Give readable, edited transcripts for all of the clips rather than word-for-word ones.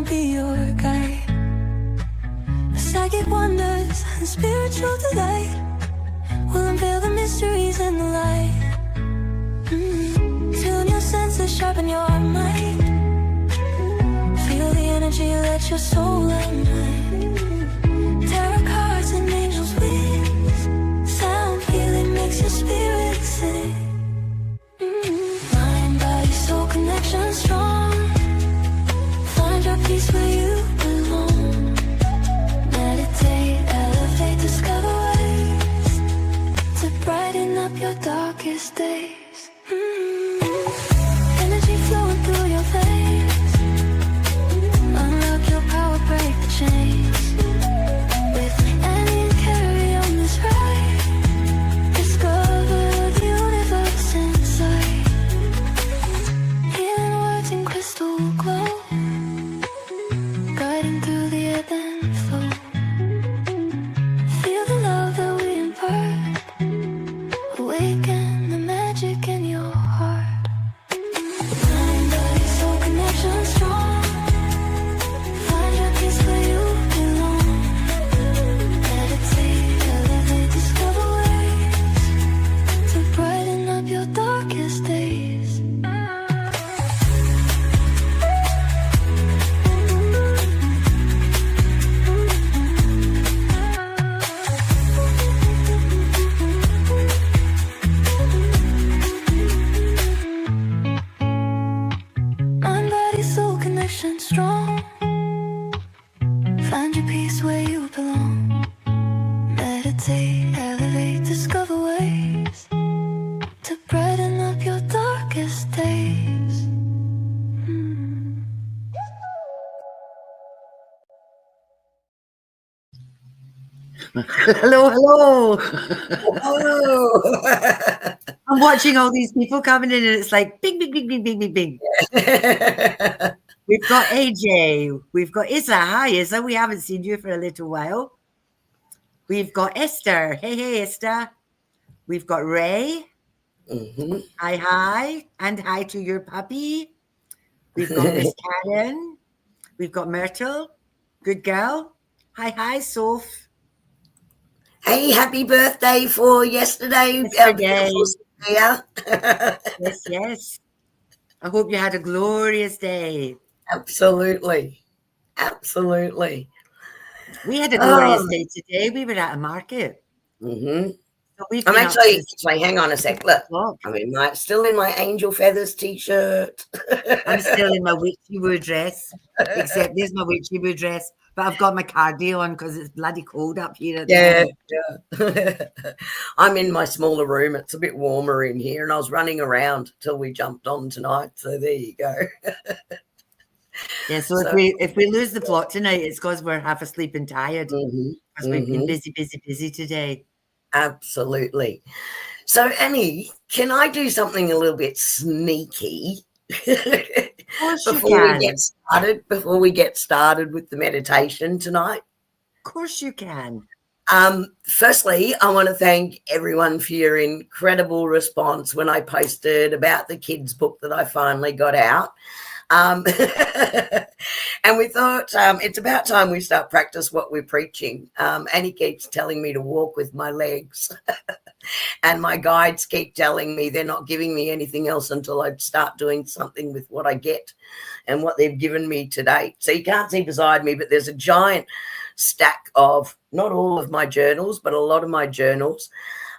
wanna be your guide. Psychic wonders and spiritual delight will unveil the mysteries in the light. Tune your senses, sharpen your mind. Feel the energy, let your soul unwind. Tarot cards and angels' wings. Sound healing makes your spirit sing. Mind, body, soul connection strong. Find your peace where you belong. Meditate, elevate, discover ways to brighten up your darkest days. Energy flowing through your veins. Unlock your power, break the chains. With Annie and Kerrie on this ride, discover the universe inside. Healing words in crystal glow, guiding through the ebb and flow. Feel the love that we impart. Awaken the magic in your heart. Mind, body, soul connection strong. Find your peace where you belong. Meditate, elevate, discover ways to brighten up your darkest days. Mind, body, soul connection strong. Find your peace where you belong. Meditate, elevate, discover ways to brighten up your darkest days. Hello, hello. Oh. I'm watching all these people coming in and it's like bing, bing, bing, bing, bing, bing, bing. We've got AJ. We've got Issa. Hi, Issa. We haven't seen you for a little while. We've got Esther. Hey, hey, Esther. We've got Ray. Hi, hi. And hi to your puppy. We've got Miss Karen. We've got Myrtle. Good girl. Hi, hi, Soph. Hey, happy birthday for yesterday. Yesterday. Yeah. Yes, yes. I hope you had a glorious day. Absolutely. Absolutely. We had a glorious day today. We were at a market. Mm-hmm. So we've I'm been actually, hang on a sec. Look, Look, I'm in still in my angel feathers t-shirt. I'm still in my witchy woo dress, except there's my witchy woo dress, but I've got my cardio on because it's bloody cold up here at the moment. Yeah. I'm in my smaller room. It's a bit warmer in here, and I was running around till we jumped on tonight. So there you go. Yeah, so if we lose the plot tonight, it's because we're half asleep and tired because we've been busy today. Absolutely. So Annie, can I do something a little bit sneaky before we get started with the meditation tonight? Of course you can. Firstly, I want to thank everyone for your incredible response when I posted about the kids' book that I finally got out. And we thought it's about time we start practice what we're preaching. Annie keeps telling me to walk with my legs. And my guides keep telling me they're not giving me anything else until I start doing something with what I get and what they've given me to date. So you can't see beside me, but there's a giant stack of, not all of my journals, but a lot of my journals.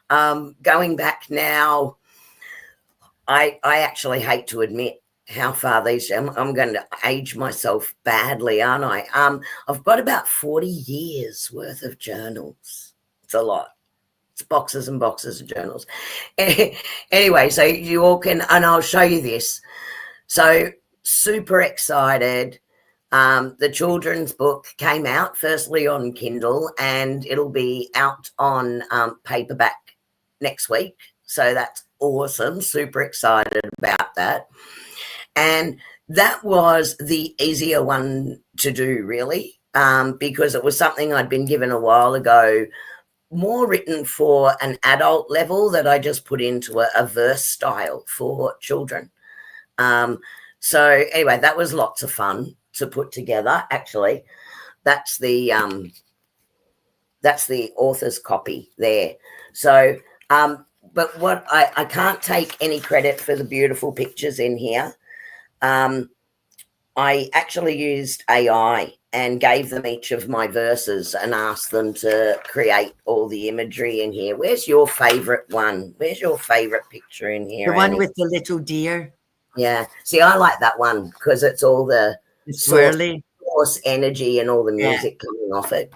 Going back now, I actually hate to admit how far these, I'm going to age myself badly, aren't I? I've got about 40 years worth of journals. It's a lot. It's boxes and boxes of journals. Anyway, so you all can, and I'll show you this. So super excited. The children's book came out firstly on Kindle, and it'll be out on paperback next week. So that's awesome. Super excited about that. And that was the easier one to do, really, because it was something I'd been given a while ago, more written for an adult level that I just put into a verse style for children. So anyway, that was lots of fun. to put together. Actually, that's the author's copy there. So, but what I can't take any credit for the beautiful pictures in here. I actually used AI and gave them each of my verses and asked them to create all the imagery in here. Where's your favorite one? Where's your favorite picture in here? The one Annie? with the little deer. Yeah. See, I like that one because it's all the swirly source energy and all the music coming off it.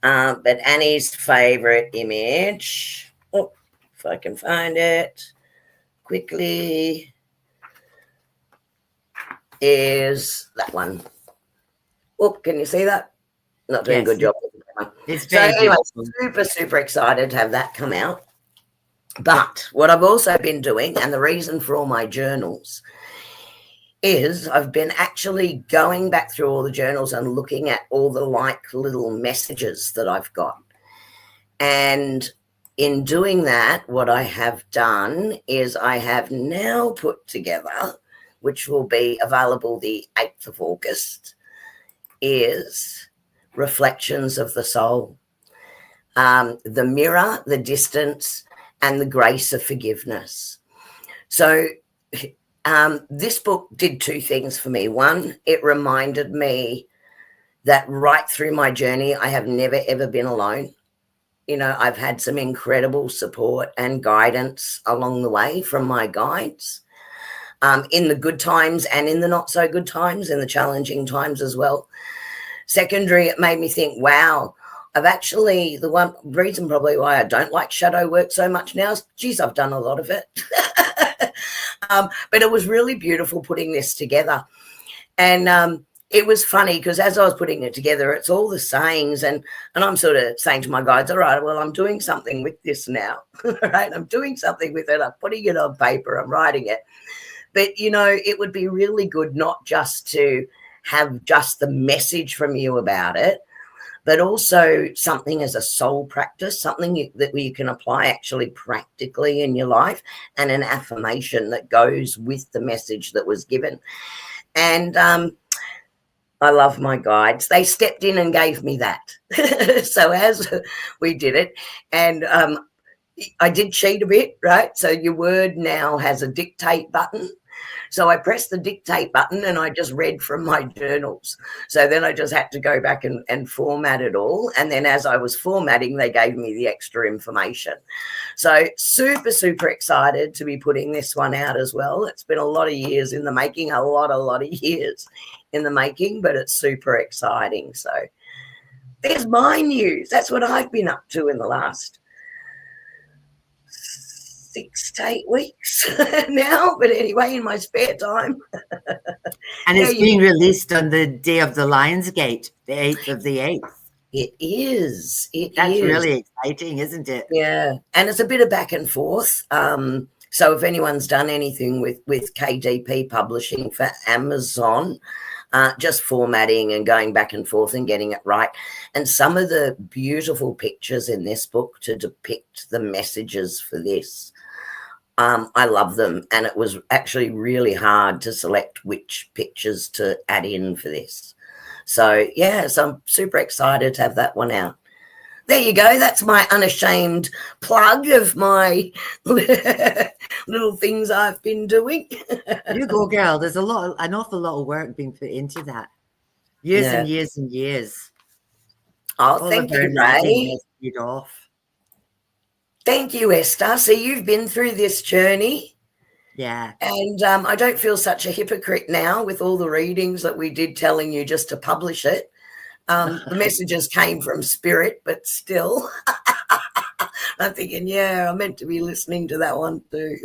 But Annie's favorite image, oh, if I can find it quickly, is that one. Oh, can you see that? Not doing a good job. It's so anyway, super excited to have that come out. But what I've also been doing, and the reason for all my journals, is I've been actually going back through all the journals and looking at all the little messages that I've got. And in doing that, what I have done is I have now put together, which will be available the 8th of August, is Reflections of the Soul. The mirror, the distance, and the grace of forgiveness. So this book did two things for me. One, it reminded me that right through my journey, I have never, ever been alone. You know, I've had some incredible support and guidance along the way from my guides, in the good times and in the not so good times, in the challenging times as well. Secondary, it made me think, wow, I've actually, the one reason probably why I don't like shadow work so much now is, geez, I've done a lot of it. But it was really beautiful putting this together. And it was funny because as I was putting it together, it's all the sayings, and I'm sort of saying to my guides, all right, well, I'm doing something with this now, right? I'm doing something with it. I'm putting it on paper. I'm writing it. But, you know, it would be really good not just to have just the message from you about it, but also something as a soul practice, something that you can apply actually practically in your life, and an affirmation that goes with the message that was given. And I love my guides. They stepped in and gave me that. So as we did it, and I did cheat a bit, right? So your word now has a dictate button. So I pressed the dictate button and I just read from my journals. So then I just had to go back and format it all. And then as I was formatting, they gave me the extra information. So super excited to be putting this one out as well. It's been a lot of years in the making, a lot of years in the making, but it's super exciting. So there's my news. That's what I've been up to in the last 6 to 8 weeks now, but anyway, in my spare time. And it's being released on the day of the Lionsgate, the 8th of the 8th. It is. That's really exciting, isn't it? Yeah, and it's a bit of back and forth. So if anyone's done anything with KDP publishing for Amazon, just formatting and going back and forth and getting it right. And some of the beautiful pictures in this book to depict the messages for this, I love them. And it was actually really hard to select which pictures to add in for this. So, yeah, so I'm super excited to have that one out. There you go. That's my unashamed plug of my little things I've been doing. You go, girl. There's an awful lot of work being put into that. Years and years and years. Oh, thank you, Ray. Off. Thank you, Esther. So you've been through this journey. Yeah. And I don't feel such a hypocrite now with all the readings that we did telling you just to publish it. The messages came from spirit, but still. I'm thinking, yeah, I meant to be listening to that one too.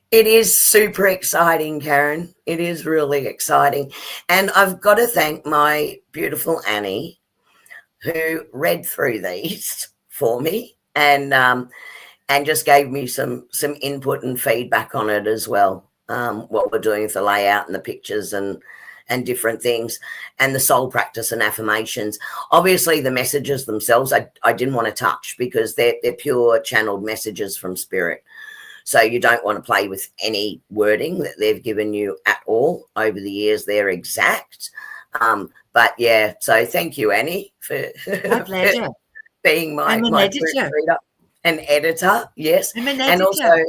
It is super exciting, Karen. It is really exciting. And I've got to thank my beautiful Annie, who read through these for me and just gave me some input and feedback on it as well, what we're doing with the layout and the pictures and different things, and the soul practice and affirmations. Obviously, the messages themselves, I didn't want to touch because they're pure channeled messages from spirit. So you don't want to play with any wording that they've given you at all. Over the years, they're exact. But yeah, so thank you, Annie, for, My pleasure. being my editor. proofreader and editor. Yes, I'm an and editor.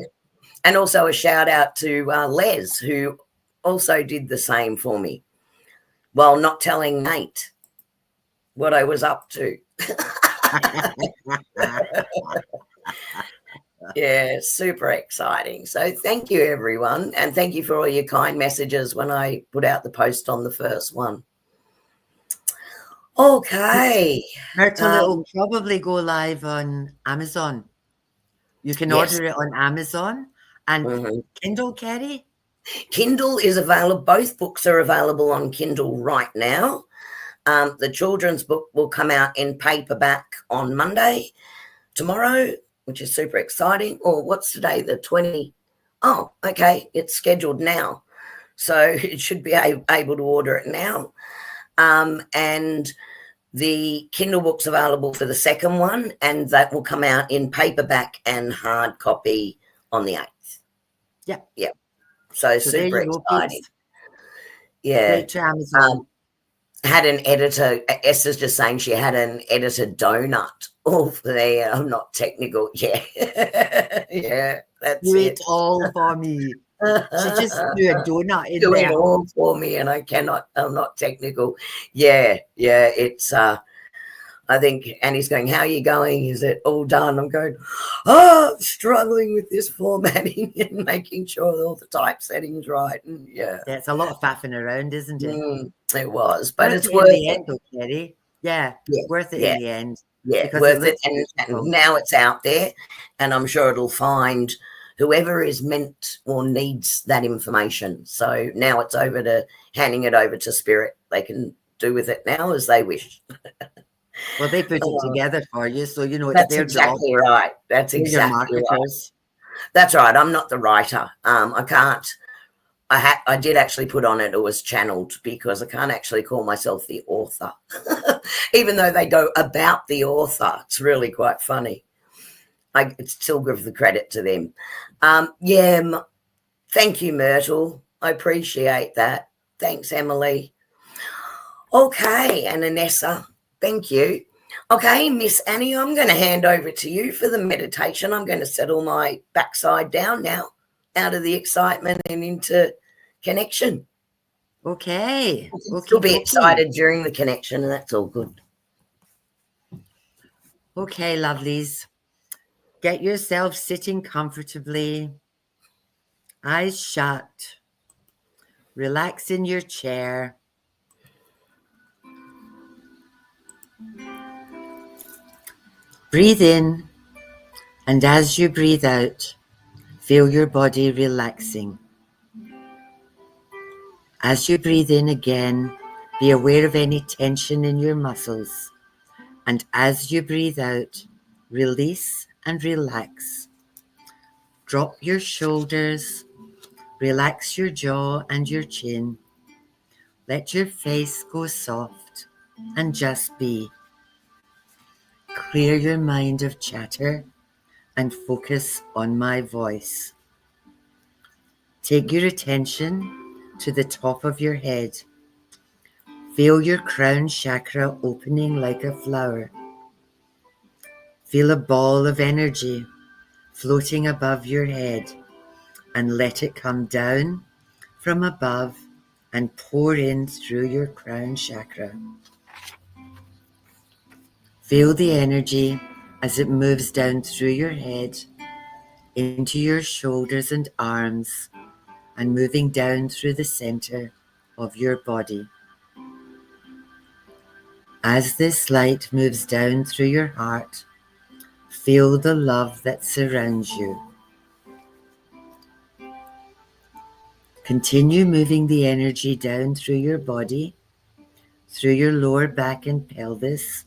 also a shout out to Les, who also did the same for me, while not telling Nate what I was up to. Yeah, super exciting. So thank you, everyone. And thank you for all your kind messages when I put out the post on the first one. Okay. Myrtle, it will probably go live on Amazon. You can order it on Amazon and Kindle, Kerrie? Kindle is available. Both books are available on Kindle right now. The children's book will come out in paperback on Monday, tomorrow, which is super exciting. Or what's today, the 20? Oh, okay, it's scheduled now. So it should be able to order it now. And the Kindle book's available for the second one, and that will come out in paperback and hard copy on the 8th. Yeah. Yeah. So super exciting. Yeah. Straight to Amazon. Had an editor, Esther's just saying she had an editor donut off there. I'm not technical. Yeah. Yeah, that's Do it. all for me. She just threw a donut in Do there. it all for me, and I'm not technical. Yeah, it's I think Annie's going, how are you going? Is it all done? I'm going, struggling with this formatting and making sure all the typesetting's right. And yeah, it's a lot of faffing around, isn't it? It was, but it's worth worth it. In the end, though, Kerrie. Yeah, worth it in the end. Yeah, worth it. And now it's out there, and I'm sure it'll find whoever is meant or needs that information. So now it's handing it over to Spirit. They can do with it now as they wish. Well, they put it together for you, so you know it's that's their exactly job. Right. That's exactly right. That's right. I'm not the writer. I can't. I did actually put on it was channeled, because I can't actually call myself the author, even though they go about the author. It's really quite funny. I still give the credit to them. Thank you, Myrtle. I appreciate that. Thanks, Emily. Okay, and Anessa. Thank you. Okay, Miss Annie, I'm going to hand over to you for the meditation. I'm going to settle my backside down now, out of the excitement and into connection. Okay. You'll be excited during the connection, and that's all good. Okay, lovelies. Get yourself sitting comfortably, eyes shut. Relax in your chair. Breathe in, and as you breathe out, feel your body relaxing. As you breathe in again, be aware of any tension in your muscles. And as you breathe out, release and relax. Drop your shoulders, relax your jaw and your chin. Let your face go soft and just be. Clear your mind of chatter and focus on my voice. Take your attention to the top of your head. Feel your crown chakra opening like a flower. Feel a ball of energy floating above your head, and let it come down from above and pour in through your crown chakra. Feel the energy as it moves down through your head, into your shoulders and arms, and moving down through the center of your body. As this light moves down through your heart, feel the love that surrounds you. Continue moving the energy down through your body, through your lower back and pelvis,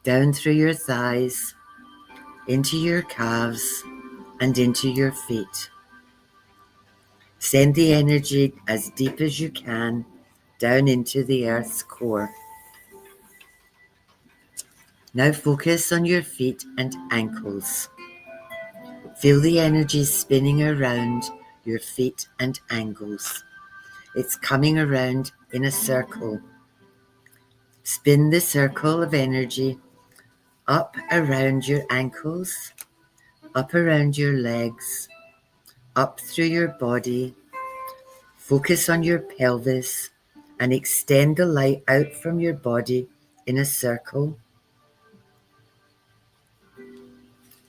down through your thighs, into your calves, and into your feet. Send the energy as deep as you can down into the earth's core. Now focus on your feet and ankles. Feel the energy spinning around your feet and ankles. It's coming around in a circle. Spin the circle of energy up around your ankles, up around your legs, up through your body. Focus on your pelvis and extend the light out from your body in a circle.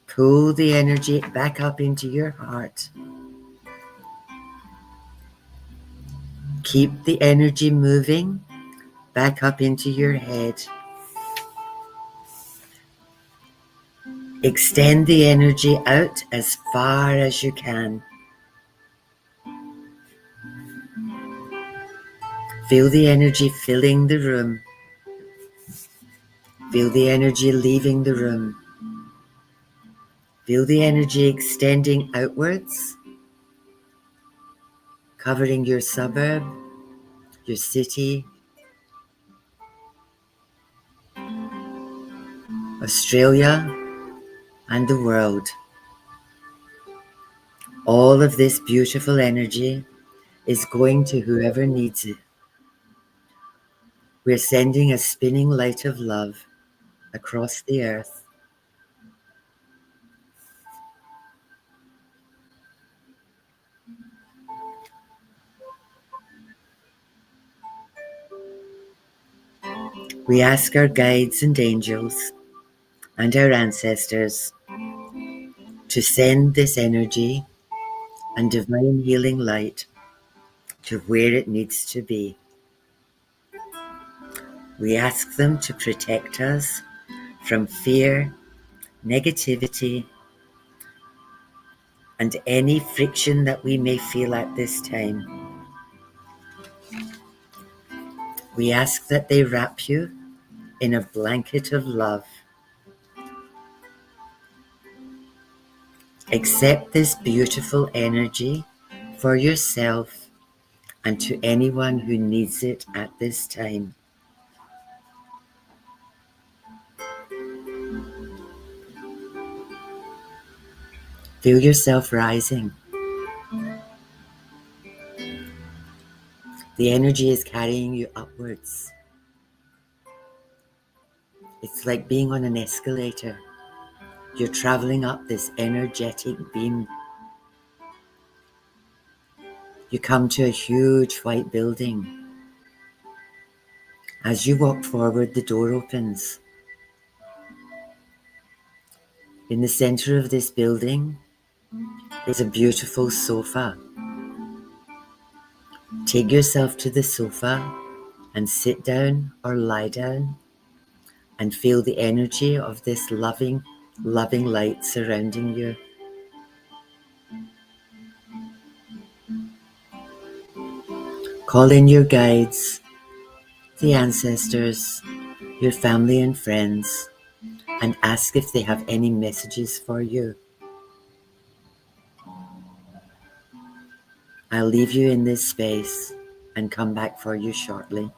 Pull the energy back up into your heart. Keep the energy moving back up into your head. Extend the energy out as far as you can. Feel the energy filling the room. Feel the energy leaving the room. Feel the energy extending outwards, covering your suburb, your city, Australia, and the world. All of this beautiful energy is going to whoever needs it. We're sending a spinning light of love across the earth. We ask our guides and angels and our ancestors to send this energy and divine healing light to where it needs to be. We ask them to protect us from fear, negativity, and any friction that we may feel at this time. We ask that they wrap you in a blanket of love. Accept this beautiful energy for yourself and to anyone who needs it at this time. Feel yourself rising. The energy is carrying you upwards. It's like being on an escalator. You're traveling up this energetic beam. You come to a huge white building. As you walk forward, the door opens. In the center of this building is a beautiful sofa. Take yourself to the sofa and sit down or lie down and feel the energy of this loving light surrounding you. Call in your guides, the ancestors, your family and friends, and ask if they have any messages for you. I'll leave you in this space and come back for you shortly.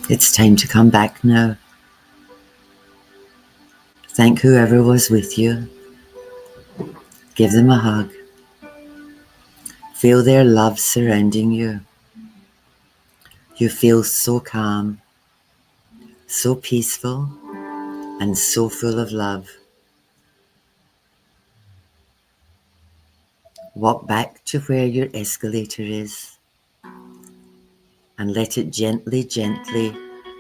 It's time to come back now. Thank whoever was with you. Give them a hug. Feel their love surrounding you. You feel so calm, so peaceful, and so full of love. Walk back to where your escalator is and let it gently, gently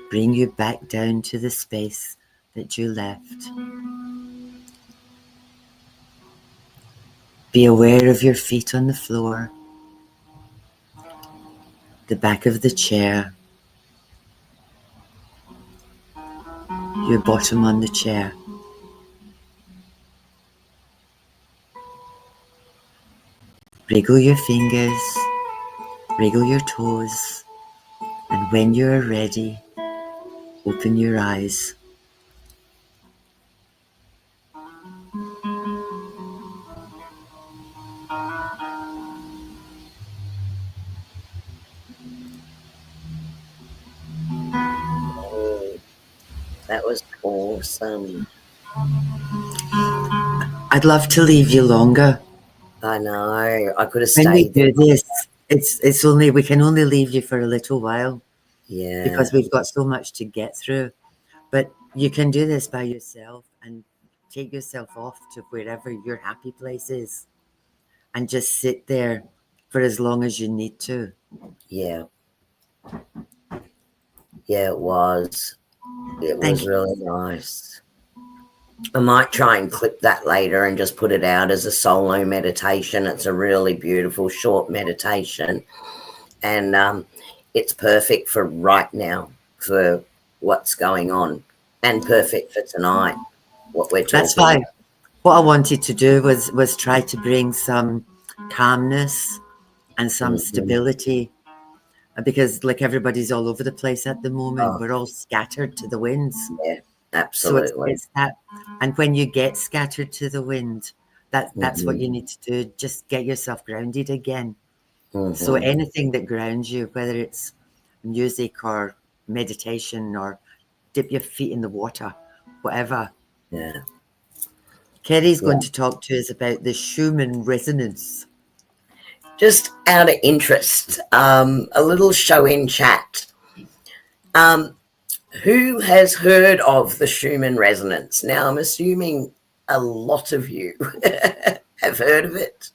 bring you back down to the space that you left. Be aware of your feet on the floor, the back of the chair, your bottom on the chair. Wriggle your fingers, wriggle your toes, and when you are ready, open your eyes. Oh, that was awesome. I'd love to leave you longer. I know. I could have When we stayed there. do this, it's only we can only leave you for a little while Yeah. because we've got so much to get through. But you can do this by yourself and take yourself off to wherever your happy place is and just sit there for as long as you need to. Yeah. Yeah, it was. It Thank was you. really nice. I might try and clip that later and just put it out as a solo meditation. It's a really beautiful short meditation, and it's perfect for right now, for what's going on, and perfect for tonight, what we're That's talking fine. about. What I wanted to do was try to bring some calmness and some Mhm. stability because like everybody's all over the place at the moment. Oh, We're all scattered to the winds. yeah, So absolutely. it's that, and when you get scattered to the wind, that's what Mhm. you need to do. Just get yourself grounded again. So Mhm. anything that grounds you, whether it's music or meditation or dip your feet in the water, whatever. Yeah. Kerrie's going Yeah. to talk to us about the Schumann Resonance. Just out of interest, a little show in chat. Who has heard of the Schumann Resonance? Now, I'm assuming a lot of you have heard of it.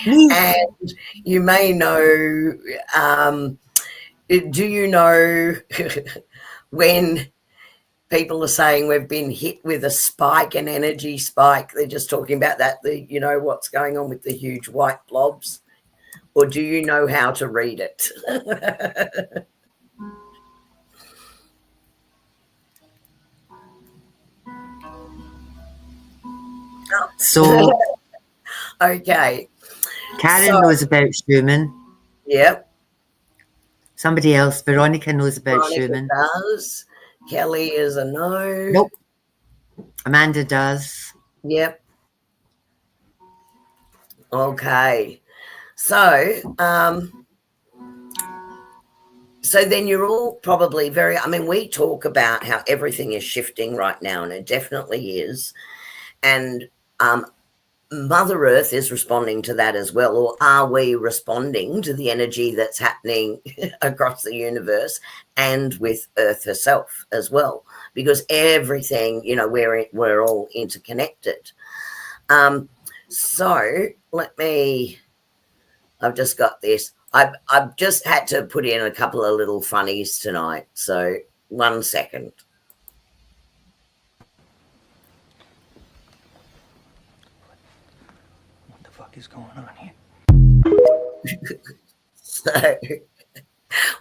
Me. And you may know, do you know when people are saying we've been hit with a spike, an energy spike? They're just talking about that, what's going on with the huge white blobs? Or do you know how to read it? So Okay. So, Karen knows about Schumann. yep. Somebody else, Veronica knows about Veronica Schumann. does. Kelly is a no. Nope. Amanda does. Yep. Okay. So, so then you're all probably very, I mean, we talk about how everything is shifting right now, and it definitely is. And Mother Earth is responding to that as well. Or are we responding to the energy that's happening across the universe and with Earth herself as well? Because everything, we're all interconnected. So let me, I've just got this. I've just had to put in a couple of little funnies tonight. So 1 second. What the fuck is going on here? So,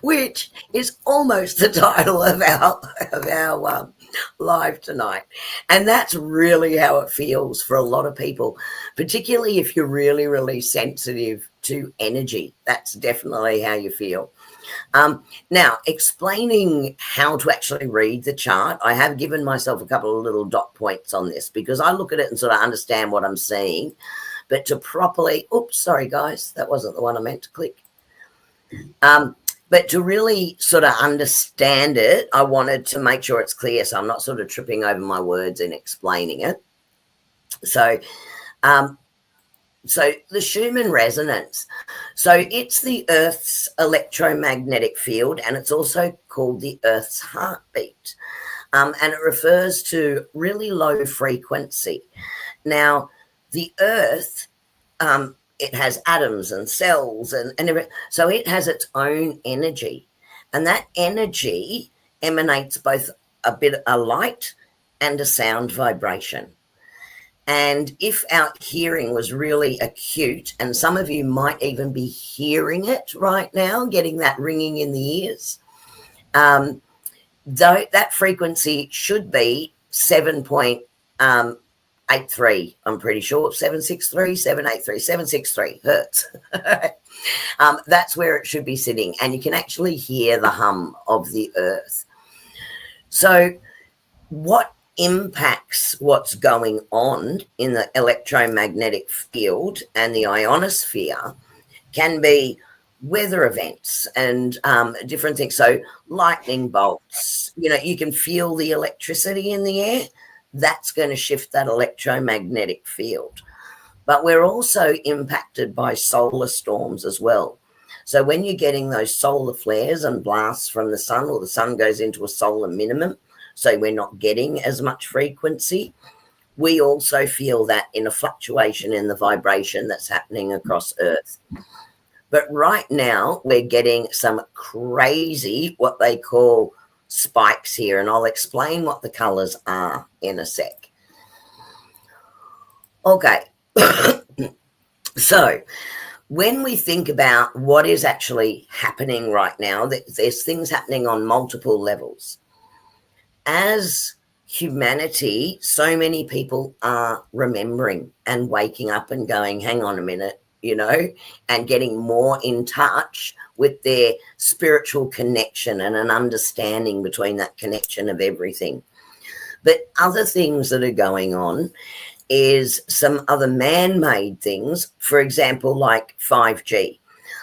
which is almost the title of our live tonight, and that's really how it feels for a lot of people, particularly if you're really, really sensitive to energy. That's definitely how you feel. Now, explaining how to actually read the chart, I have given myself a couple of little dot points on this because I look at it and sort of understand what I'm seeing. But to properly, oops, sorry guys, that wasn't the one I meant to click. But to really sort of understand it, I wanted to make sure it's clear, so I'm not sort of tripping over my words in explaining it. So, so the Schumann resonance. So it's the Earth's electromagnetic field, and it's also called the Earth's heartbeat. And it refers to really low frequency. Now, the Earth, it has atoms and cells and everything. So it has its own energy. And that energy emanates both a light and a sound vibration. And if our hearing was really acute, and some of you might even be hearing it right now, getting that ringing in the ears, though that frequency should be 7.83, I'm pretty sure, 763, 783, 763 hertz. That's where it should be sitting, and you can actually hear the hum of the earth. So what impacts what's going on in the electromagnetic field and the ionosphere can be weather events and different things. So lightning bolts, you can feel the electricity in the air. That's going to shift that electromagnetic field. But we're also impacted by solar storms as well. So when you're getting those solar flares and blasts from the sun, or the sun goes into a solar minimum, so we're not getting as much frequency, we also feel that in a fluctuation in the vibration that's happening across Earth. But right now, we're getting some crazy, what they call spikes here, and I'll explain what the colours are in a sec. Okay. So when we think about what is actually happening right now, there's things happening on multiple levels. As humanity, so many people are remembering and waking up and going, hang on a minute, and getting more in touch with their spiritual connection and an understanding between that connection of everything. But other things that are going on is some other man-made things, for example, like 5G.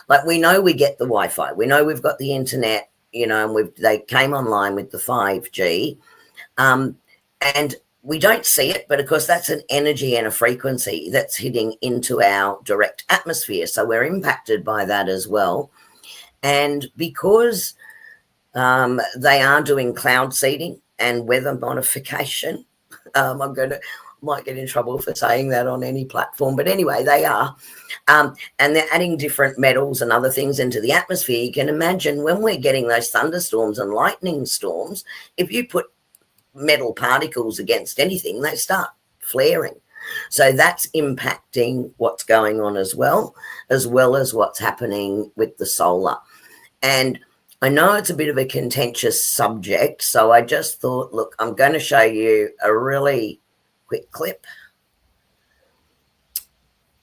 Like, we know we get the Wi-Fi, we know we've got the internet, and they came online with the 5G, and we don't see it, but of course that's an energy and a frequency that's hitting into our direct atmosphere, so we're impacted by that as well. And because they are doing cloud seeding and weather modification, might get in trouble for saying that on any platform, but anyway, they are. And they're adding different metals and other things into the atmosphere. You can imagine when we're getting those thunderstorms and lightning storms, if you put metal particles against anything, they start flaring. So that's impacting what's going on as well as what's happening with the solar. And I know it's a bit of a contentious subject, so I just thought, look, I'm going to show you a really quick clip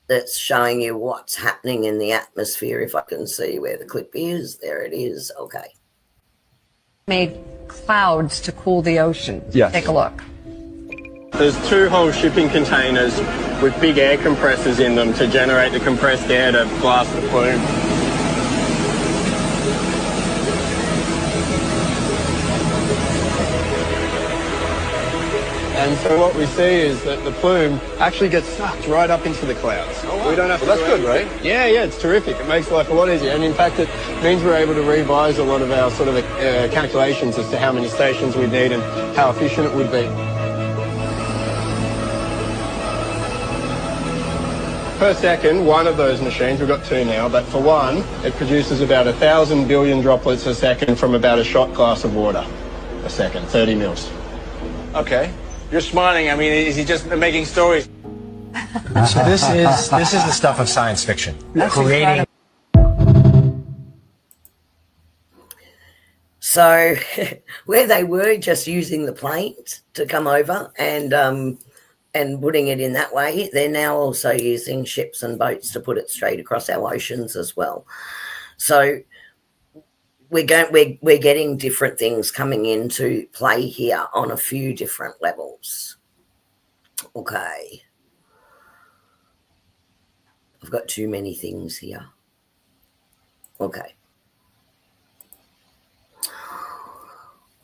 that's showing you what's happening in the atmosphere. If I can see where the clip is, there it is. Okay. Made clouds to cool the ocean. Yes. Take a look. There's 2 whole shipping containers with big air compressors in them to generate the compressed air to blast the plume. And so what we see is that the plume actually gets sucked right up into the clouds. Oh, wow. We don't have to. That's good, right? Yeah, it's terrific. It makes life a lot easier. And in fact, it means we're able to revise a lot of our sort of calculations as to how many stations we need and how efficient it would be. Per second, one of those machines, we've got 2 now, but for one, it produces about 1,000 billion droplets a second from about a shot glass of water a second, 30 mils. Okay. You're smiling. I mean, is he just making stories? So this is the stuff of science fiction. That's creating. So where they were just using the planes to come over and putting it in that way, they're now also using ships and boats to put it straight across our oceans as well. So we're getting different things coming into play here on a few different levels. Okay. I've got too many things here. Okay.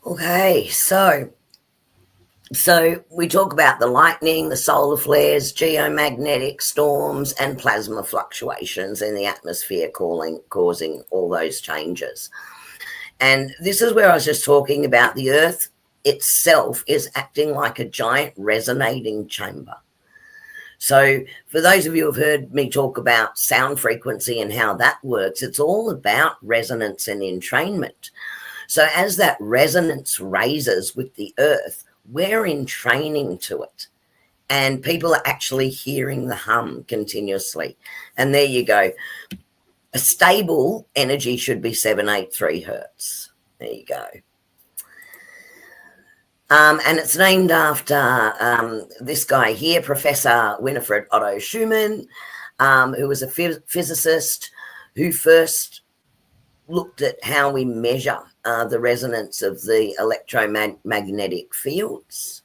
Okay, so we talk about the lightning, the solar flares, geomagnetic storms, and plasma fluctuations in the atmosphere causing all those changes. And this is where I was just talking about the Earth itself is acting like a giant resonating chamber. So for those of you who've heard me talk about sound frequency and how that works, it's all about resonance and entrainment. So as that resonance raises with the Earth, we're entraining to it. And people are actually hearing the hum continuously. And there you go. A stable energy should be 783 hertz. There you go. And it's named after this guy here, Professor Winifred Otto Schumann, who was a physicist who first looked at how we measure the resonance of the electromagnetic fields.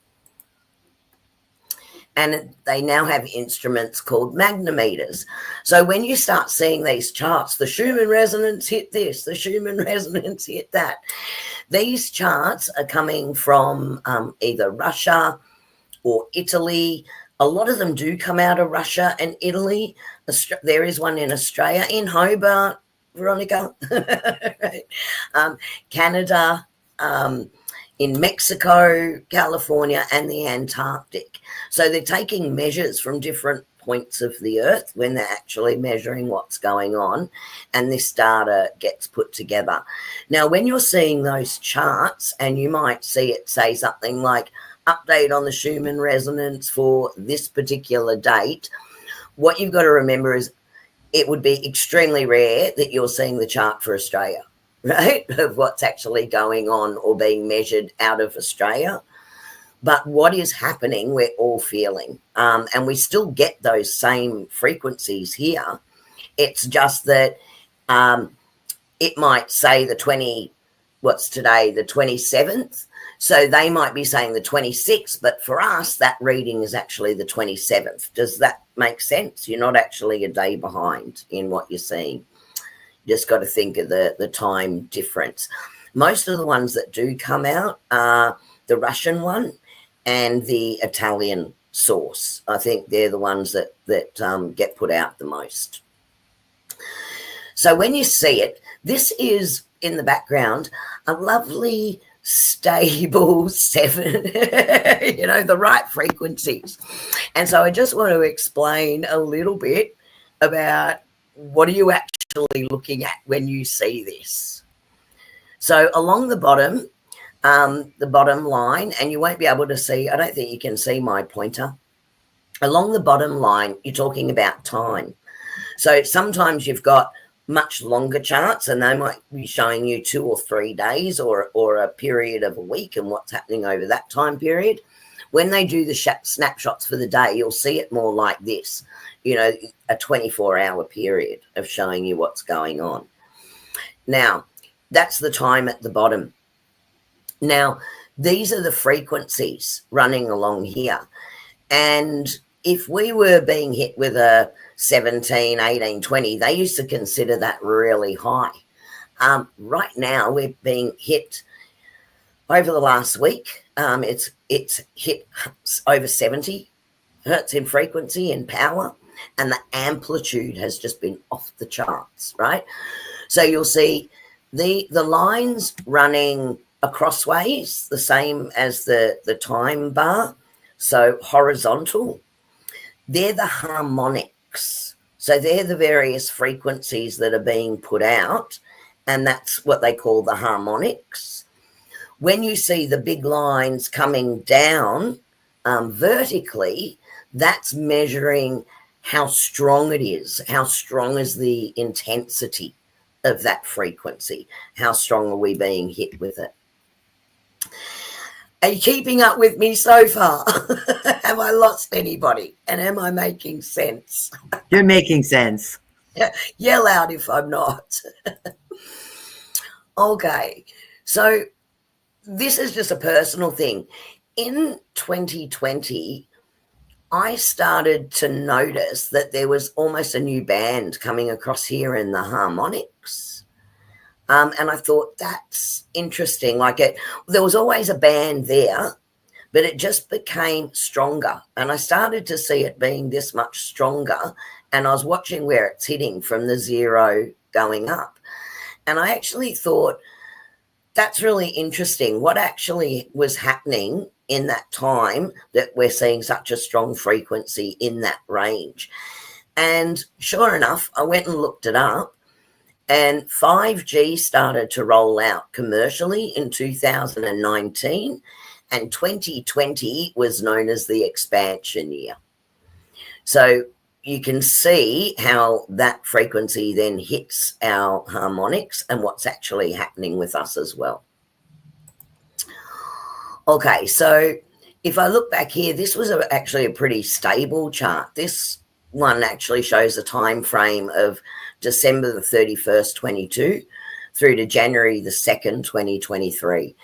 And they now have instruments called magnemeters. So when you start seeing these charts, the Schumann resonance hit this, the Schumann resonance hit that. These charts are coming from either Russia or Italy. A lot of them do come out of Russia and Italy. There is one in Australia, in Hobart, Veronica, Canada, in Mexico, California, and the Antarctic. So they're taking measures from different points of the Earth when they're actually measuring what's going on, and this data gets put together. Now, when you're seeing those charts, and you might see it say something like update on the Schumann resonance for this particular date, what you've got to remember is it would be extremely rare that you're seeing the chart for Australia, right, of what's actually going on or being measured out of Australia. But what is happening, we're all feeling. And we still get those same frequencies here. It's just that it might say the 27th. So they might be saying the 26th, but for us, that reading is actually the 27th. Does that make sense? You're not actually a day behind in what you're seeing. You just got to think of the time difference. Most of the ones that do come out are the Russian one and the Italian source. I think they're the ones that get put out the most. So when you see it, this is in the background a lovely stable 7, the right frequencies. And so I just want to explain a little bit about what are you actually looking at when you see this. So along the bottom line, and you won't be able to see, I don't think you can see my pointer. Along the bottom line, you're talking about time. So sometimes you've got much longer charts and they might be showing you 2 or 3 days or a period of a week and what's happening over that time period. When they do the snapshots for the day, you'll see it more like this, a 24-hour period of showing you what's going on. Now, that's the time at the bottom. Now, these are the frequencies running along here. And if we were being hit with a 17, 18, 20, they used to consider that really high. Right now, we're being hit over the last week. It's hit over 70 hertz in frequency and power, and the amplitude has just been off the charts, right? So you'll see the lines running acrossways, the same as the time bar, so horizontal. They're the harmonics. So they're the various frequencies that are being put out, and that's what they call the harmonics. When you see the big lines coming down vertically, that's measuring how strong it is. How strong is the intensity of that frequency? How strong are we being hit with it? Are you keeping up with me so far? Have I lost anybody? And am I making sense? You're making sense. Yell out if I'm not. Okay, so this is just a personal thing. In 2020, I started to notice that there was almost a new band coming across here in the harmonics. And I thought, that's interesting. There was always a band there, but it just became stronger. And I started to see it being this much stronger. And I was watching where it's hitting from the 0 going up. And I actually thought, that's really interesting. What actually was happening in that time that we're seeing such a strong frequency in that range? And sure enough, I went and looked it up. And 5G started to roll out commercially in 2019, and 2020 was known as the expansion year. So you can see how that frequency then hits our harmonics and what's actually happening with us as well. Okay, so if I look back here, this was actually a pretty stable chart. This one actually shows a time frame of December the 31st, 22 through to January the 2nd, 2023.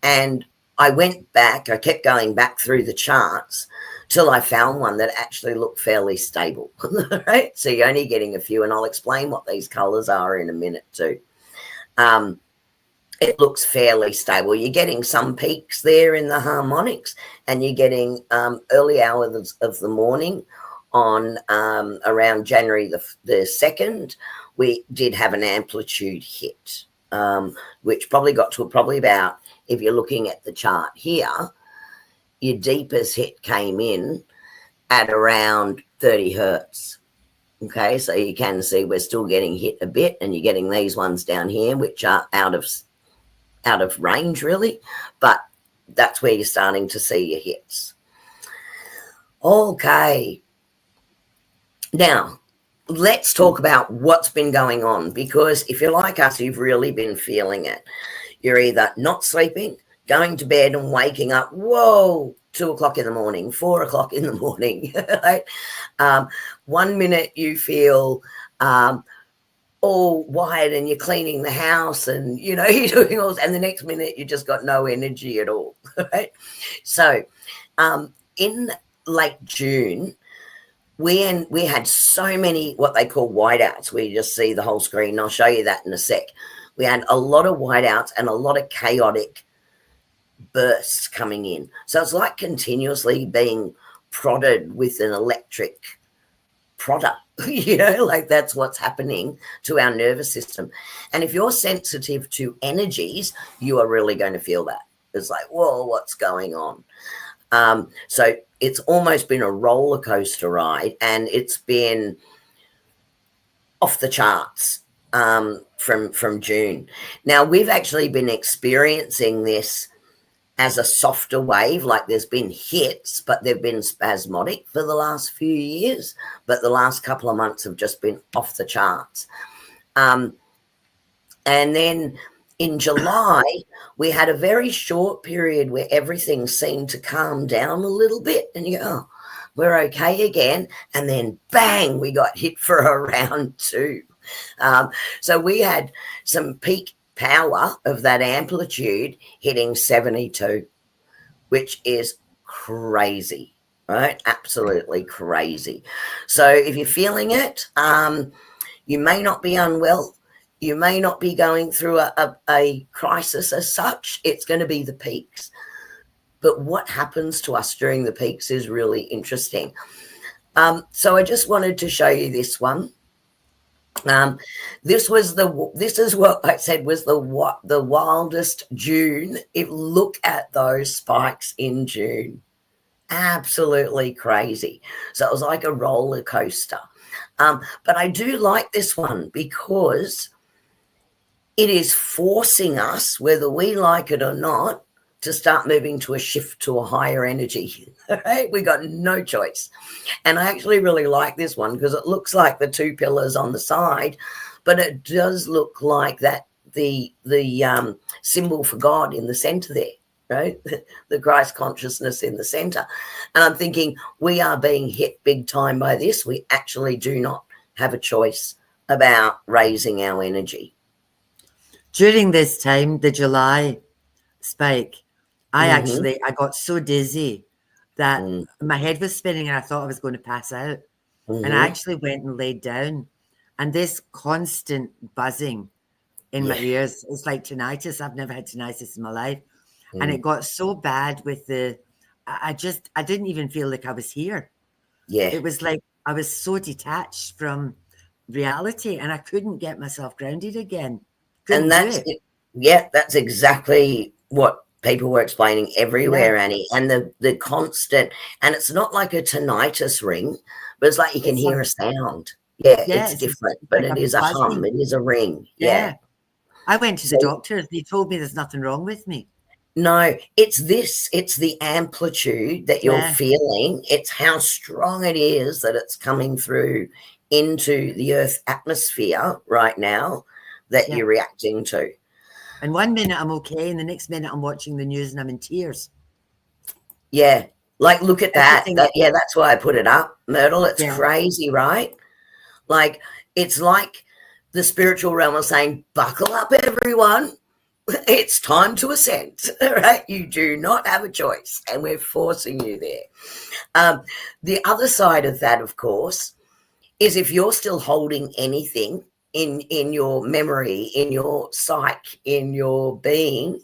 And I went back, I kept going back through the charts till I found one that actually looked fairly stable, right? So you're only getting a few, and I'll explain what these colors are in a minute too. It looks fairly stable. You're getting some peaks there in the harmonics, and you're getting early hours of the morning on around January the 2nd, we did have an amplitude hit, which probably got to about, if you're looking at the chart here, your deepest hit came in at around 30 hertz. Okay, so you can see we're still getting hit a bit, and you're getting these ones down here, which are out of range really, but that's where you're starting to see your hits. Okay. Now, let's talk about what's been going on, because if you're like us, you've really been feeling it. You're either not sleeping, going to bed and waking up, whoa, 2 o'clock in the morning, 4 o'clock in the morning. Right? 1 minute you feel all wired and you're cleaning the house and, you're doing all, and the next minute you just got no energy at all. Right? So in late June, we had so many what they call whiteouts, where you just see the whole screen. I'll show you that in a sec. We had a lot of whiteouts and a lot of chaotic bursts coming in. So it's like continuously being prodded with an electric prodder, like that's what's happening to our nervous system. And if you're sensitive to energies, you are really going to feel that. It's like, whoa, what's going on? So it's almost been a roller coaster ride, and it's been off the charts from June. Now, we've actually been experiencing this as a softer wave, like there's been hits, but they've been spasmodic for the last few years, but the last couple of months have just been off the charts. And then in July, we had a very short period where everything seemed to calm down a little bit, and you go, oh, we're okay again. And then bang, we got hit for a round 2. So we had some peak power of that amplitude hitting 72, which is crazy, right? Absolutely crazy. So if you're feeling it, you may not be unwell. You may not be going through a crisis as such. It's going to be the peaks. But what happens to us during the peaks is really interesting. So I just wanted to show you this one. This is what I said was the wildest June. Look at those spikes in June. Absolutely crazy. So it was like a roller coaster. But I do like this one because it is forcing us, whether we like it or not, to start moving to a shift to a higher energy. Right? We got no choice. And I actually really like this one because it looks like the 2 pillars on the side, but it does look like that the symbol for God in the center there, right? The Christ consciousness in the center. And I'm thinking, we are being hit big time by this. We actually do not have a choice about raising our energy. During this time, the July spike, I got so dizzy that my head was spinning and I thought I was going to pass out. And I actually went and laid down. And this constant buzzing in my Yeah. ears. It's like tinnitus. I've never had tinnitus in my life. And Mm. it got so bad with I didn't even feel like I was here. Yeah. It was like I was so detached from reality and I couldn't get myself grounded again. Couldn't And do that's it. it. Yeah, that's exactly what people were explaining everywhere, Yeah. Annie. And the constant, and it's not like a tinnitus ring, but it's like you can It's hear like, a sound. Yeah, yeah, it's different, it's but like it a is a hum. buzzing. It is a ring. Yeah. Yeah. I went to the So doctor. They told me there's nothing wrong with me. no, it's this, it's the amplitude that you're Yeah. feeling. It's how strong it is that it's coming through into the Earth atmosphere right now that Yeah. you're reacting to. And one minute I'm okay, and the next minute I'm watching the news and I'm in tears. Yeah. Like, look at that. Everything. Yeah, that's why I put it up, Myrtle. It's Yeah. crazy, right? Like, it's like the spiritual realm is saying, buckle up, everyone. It's time to ascend, right? You do not have a choice, and we're forcing you there. The other side of that, of course, is if you're still holding anything in your memory, in your psyche, in your being,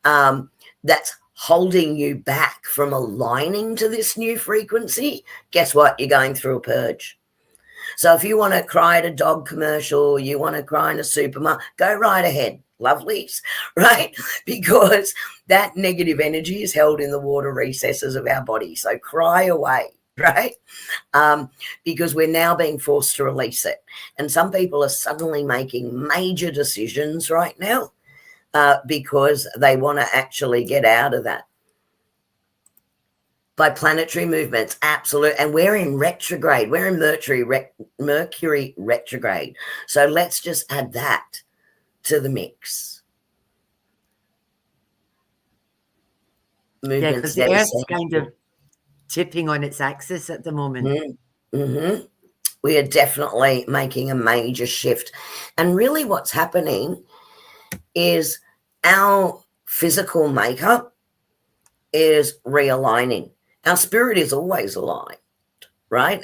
that's holding you back from aligning to this new frequency, guess what? You're going through a purge. So if you want to cry at a dog commercial, you want to cry in a supermarket, go right ahead, lovelies, right? Because that negative energy is held in the water recesses of our body. So cry away, right? Because we're now being forced to release it. And some people are suddenly making major decisions right now because they want to actually get out of that. By planetary movements, absolute. And we're in retrograde. We're in Mercury retrograde. So let's just add that to the mix. Yeah, because Movements the Earth's essential. kind of tipping on its axis at the moment. Mm-hmm. We are definitely making a major shift. And really what's happening is our physical makeup is realigning. Our spirit is always aligned, right?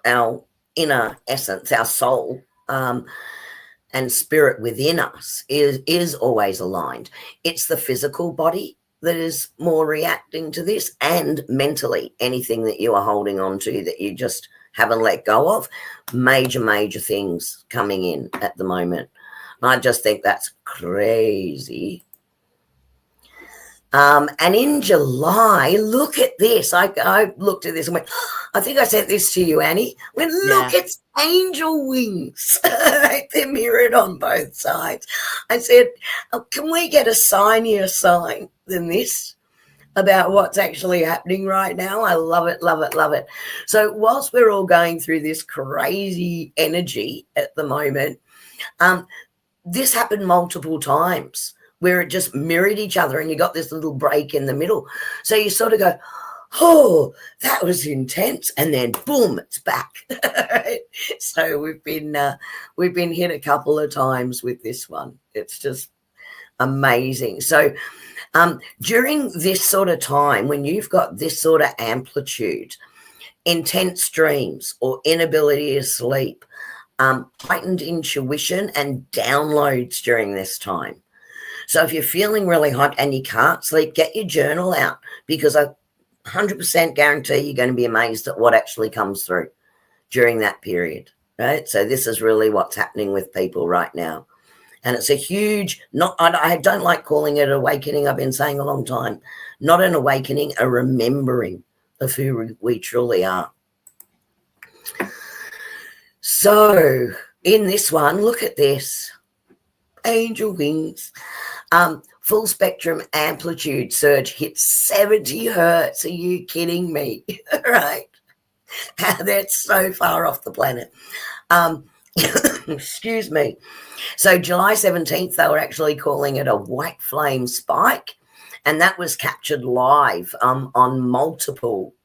Our inner essence, our soul, and spirit within us is always aligned. It's the physical body that is more reacting to this, and mentally, anything that you are holding on to that you just haven't let go of, major things coming in at the moment. I just think that's crazy. And in July, look at this. I looked at this and went, I think I sent this to you, Annie. When look, it's angel wings. They're mirrored on both sides. I said, oh, can we get a signier sign than this about what's actually happening right now? I love it, love it, love it. So whilst we're all going through this crazy energy at the moment, this happened multiple times where it just mirrored each other and you got this little break in the middle. So you sort of go, oh, that was intense. And then boom, it's back. So we've been hit a couple of times with this one. It's just amazing. So during this sort of time, when you've got this sort of amplitude, intense dreams or inability to sleep, heightened intuition and downloads during this time. So if you're feeling really hot and you can't sleep, get your journal out, because I 100% guarantee you're going to be amazed at what actually comes through during that period, right? So this is really what's happening with people right now. And it's a huge, I don't like calling it awakening. I've been saying a long time, not an awakening, a remembering of who we truly are. So in this one, look at this. Angel wings. Full spectrum amplitude surge hits 70 hertz. Are you kidding me? Right? That's so far off the planet. Excuse me. So July 17th, they were actually calling it a white flame spike, and that was captured live on multiple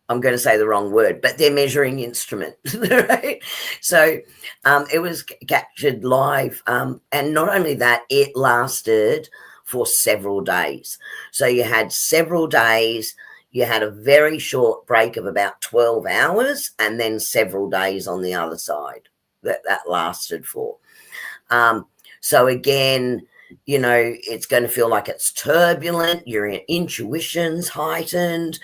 I'm going to say the wrong word, but they're measuring instrument, right? So it was captured live. And not only that, it lasted for several days. So you had several days, you had a very short break of about 12 hours, and then several days on the other side that lasted for. So again, you know, it's going to feel like it's turbulent. Your intuition's heightened.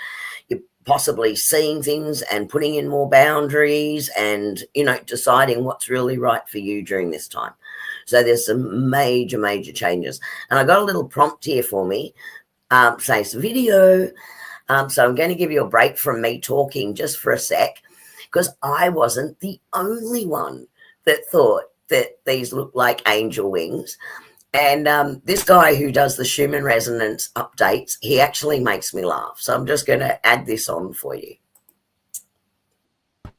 You're possibly seeing things and putting in more boundaries and, you know, deciding what's really right for you during this time. So there's some major, major changes. And I got a little prompt here for me. Say it's a video. So I'm going to give you a break from me talking just for a sec, because I wasn't the only one that thought that these look like angel wings. And this guy who does the Schumann Resonance updates, he actually makes me laugh. So I'm just going to add this on for you.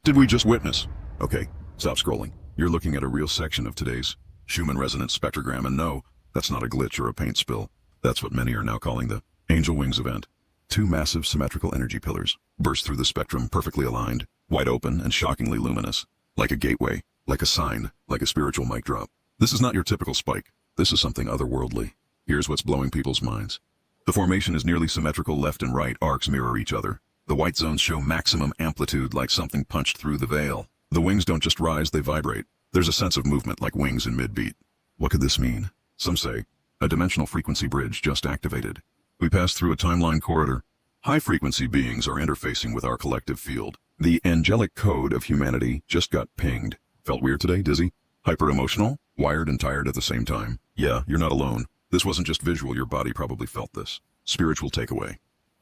Did we just witness? Okay, stop scrolling. You're looking at a real section of today's Schumann Resonance spectrogram, and no, that's not a glitch or a paint spill. That's what many are now calling the Angel Wings event. Two massive symmetrical energy pillars burst through the spectrum, perfectly aligned, wide open, and shockingly luminous. Like a gateway, like a sign, like a spiritual mic drop. This is not your typical spike. This is something otherworldly. Here's what's blowing people's minds. The formation is nearly symmetrical. Left and right arcs mirror each other. The white zones show maximum amplitude, like something punched through the veil. The wings don't just rise, they vibrate. There's a sense of movement like wings in mid-beat. What could this mean? Some say, a dimensional frequency bridge just activated. We pass through a timeline corridor. High-frequency beings are interfacing with our collective field. The angelic code of humanity just got pinged. Felt weird today, dizzy? Hyper-emotional? Wired and tired at the same time? Yeah, you're not alone. This wasn't just visual, your body probably felt this. Spiritual takeaway.